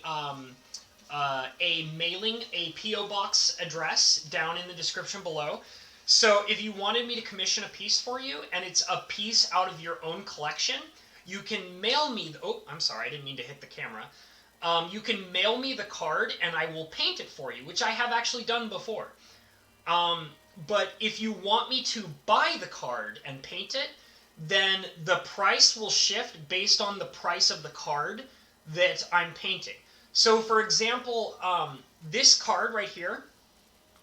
mailing, a P.O. box address down in the description below. So if you wanted me to commission a piece for you, and it's a piece out of your own collection, you can mail me... Oh, I'm sorry, I didn't mean to hit the camera. You can mail me the card, and I will paint it for you, which I have actually done before. But if you want me to buy the card and paint it, then the price will shift based on the price of the card that I'm painting. So, for example, this card right here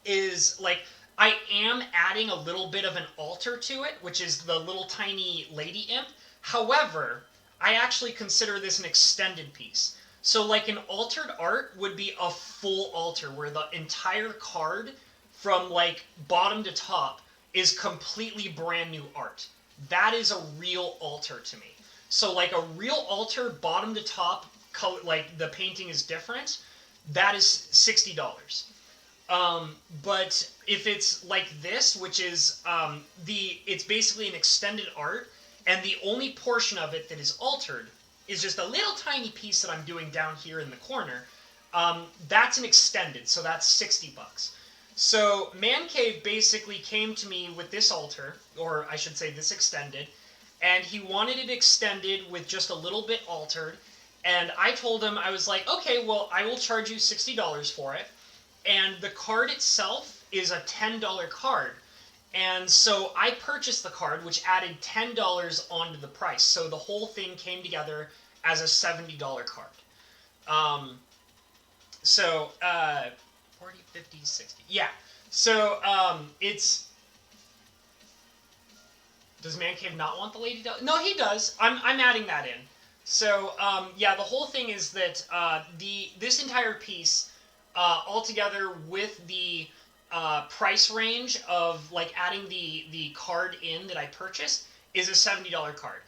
is like... I am adding a little bit of an altar to it, which is the little tiny lady imp. However, I actually consider this an extended piece. So like an altered art would be a full altar where the entire card from like bottom to top is completely brand new art. That is a real altar to me. So like a real altar bottom to top, like the painting is different, that is $60. But if it's like this, which is it's basically an extended art, and the only portion of it that is altered is just a little tiny piece that I'm doing down here in the corner, that's an extended, so that's $60. So Man Cave basically came to me with this altar, or I should say this extended, and he wanted it extended with just a little bit altered, and I told him, I was like, okay, well, I will charge you $60 for it. And the card itself is a $10 card. And so I purchased the card, which added $10 onto the price. So the whole thing came together as a $70 card. 40, 50, 60. Yeah. So it's... Does Man Cave not want the Lady Dog? No, he does. I'm adding that in. So, yeah, the whole thing is that this entire piece... altogether with the price range of like adding the card in that I purchased is a $70 card.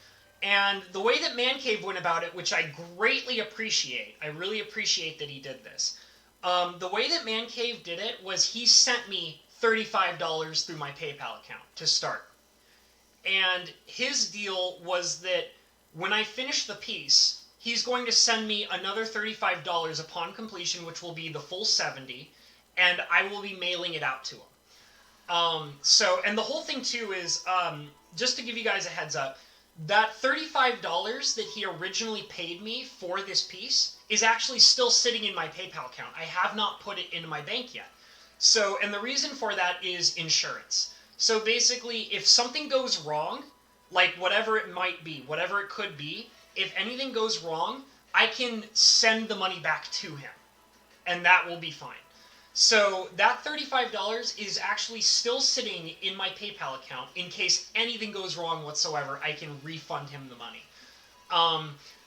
And the way that Man Cave went about it, which I greatly appreciate, I really appreciate that he did this. The way that Man Cave did it was he sent me $35 through my PayPal account to start. And his deal was that when I finish the piece, he's going to send me another $35 upon completion, which will be the full $70, and I will be mailing it out to him. And the whole thing too is, just to give you guys a heads up, that $35 that he originally paid me for this piece is actually still sitting in my PayPal account. I have not put it into my bank yet. So, and the reason for that is insurance. So basically, if something goes wrong, like whatever it might be, whatever it could be, if anything goes wrong, I can send the money back to him, and that will be fine. So that $35 is actually still sitting in my PayPal account in case anything goes wrong whatsoever. I can refund him the money.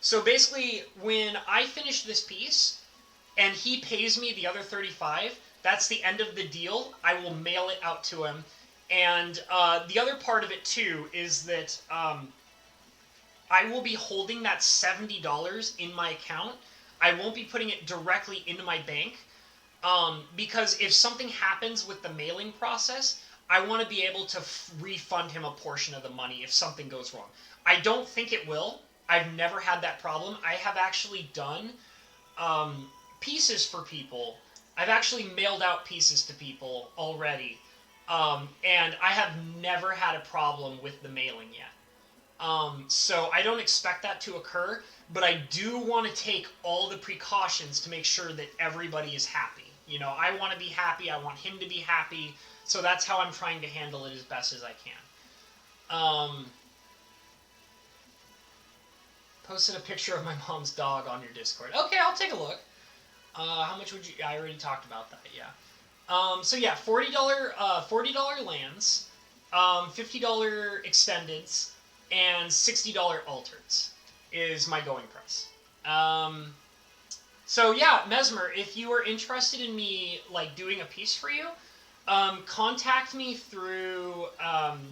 So basically, when I finish this piece and he pays me the other $35, that's the end of the deal. I will mail it out to him. And the other part of it too is that I will be holding that $70 in my account. I won't be putting it directly into my bank, because if something happens with the mailing process, I want to be able to refund him a portion of the money if something goes wrong. I don't think it will. I've never had that problem. I have actually done pieces for people. I've actually mailed out pieces to people already, and I have never had a problem with the mailing yet. So I don't expect that to occur, but I do want to take all the precautions to make sure that everybody is happy. You know, I want to be happy. I want him to be happy. So that's how I'm trying to handle it as best as I can. Posted a picture of my mom's dog on your Discord. Okay, I'll take a look. How much would you? I already talked about that. Yeah. So yeah, $40 lands, $50 extendeds, and $60 altereds is my going price. So yeah, Mesmer, if you are interested in me like doing a piece for you, contact me through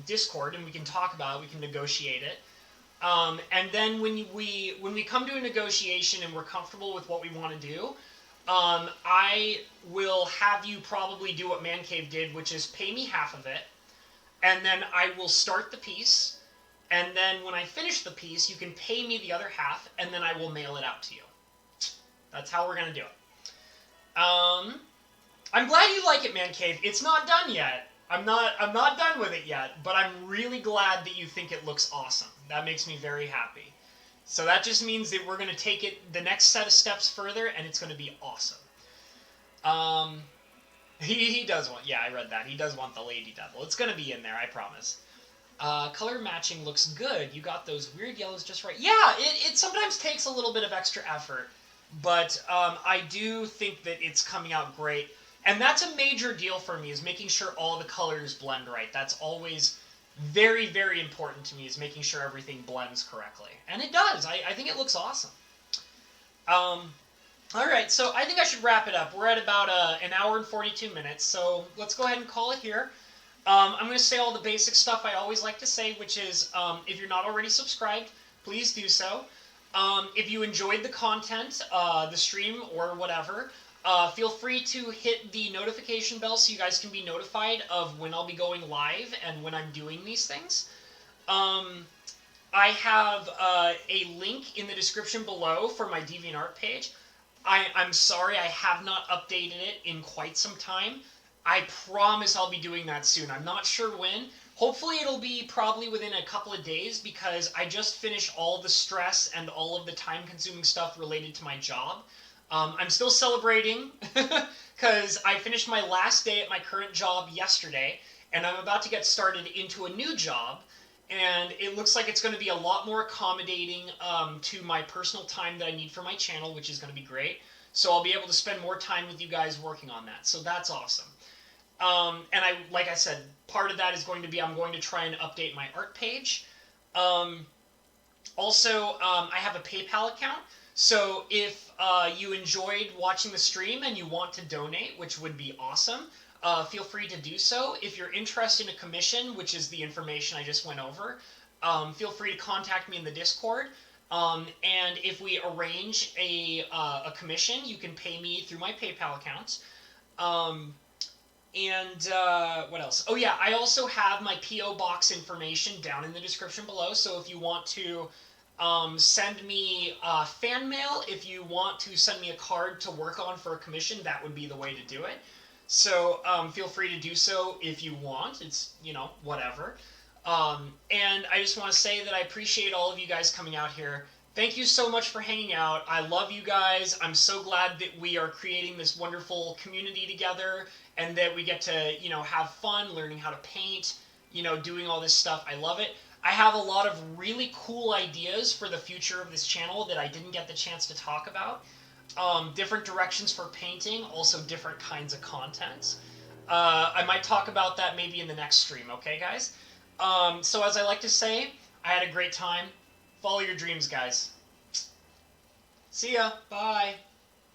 Discord, and we can talk about it. We can negotiate it. And then when we come to a negotiation and we're comfortable with what we want to do, I will have you probably do what Man Cave did, which is pay me half of it, and then I will start the piece, and then when I finish the piece, you can pay me the other half, and then I will mail it out to you. That's how we're gonna do it. I'm glad you like it, Man Cave. It's not done yet. I'm not done with it yet, but I'm really glad that you think it looks awesome. That makes me very happy. So that just means that we're going to take it the next set of steps further, and it's going to be awesome. He does want... Yeah, I read that. He does want the Lady Devil. It's going to be in there, I promise. Color matching looks good. You got those weird yellows just right. Yeah, it sometimes takes a little bit of extra effort, but I do think that it's coming out great. And that's a major deal for me, is making sure all the colors blend right. That's always very, very important to me, is making sure everything blends correctly. And it does. I think it looks awesome. Alright, so I think I should wrap it up. We're at about an hour and 42 minutes, so let's go ahead and call it here. I'm going to say all the basic stuff I always like to say, which is, if you're not already subscribed, please do so. If you enjoyed the content, the stream, or whatever, feel free to hit the notification bell so you guys can be notified of when I'll be going live and when I'm doing these things. I have a link in the description below for my DeviantArt page. I'm sorry I have not updated it in quite some time. I promise I'll be doing that soon. I'm not sure when. Hopefully it'll be probably within a couple of days, because I just finished all the stress and all of the time-consuming stuff related to my job. I'm still celebrating because I finished my last day at my current job yesterday, and I'm about to get started into a new job, and it looks like it's going to be a lot more accommodating to my personal time that I need for my channel, which is going to be great. So I'll be able to spend more time with you guys working on that. So that's awesome. And like I said, part of that is going to be I'm going to try and update my art page. Also, I have a PayPal account. So if you enjoyed watching the stream and you want to donate, which would be awesome, feel free to do so. If you're interested in a commission, which is the information I just went over, feel free to contact me in the Discord. And if we arrange a commission, you can pay me through my PayPal account. What else? Oh yeah, I also have my P.O. Box information down in the description below, so if you want to send me fan mail, if you want to send me a card to work on for a commission, that would be the way to do it. So feel free to do so if you want. It's, you know, whatever. And I just want to say that I appreciate all of you guys coming out here. Thank you so much for hanging out. I love you guys. I'm so glad that we are creating this wonderful community together, and that we get to, you know, have fun learning how to paint, you know, doing all this stuff. I love it. I have a lot of really cool ideas for the future of this channel that I didn't get the chance to talk about. Different directions for painting, also different kinds of content. I might talk about that maybe in the next stream, okay, guys? So as I like to say, I had a great time. Follow your dreams, guys. See ya. Bye.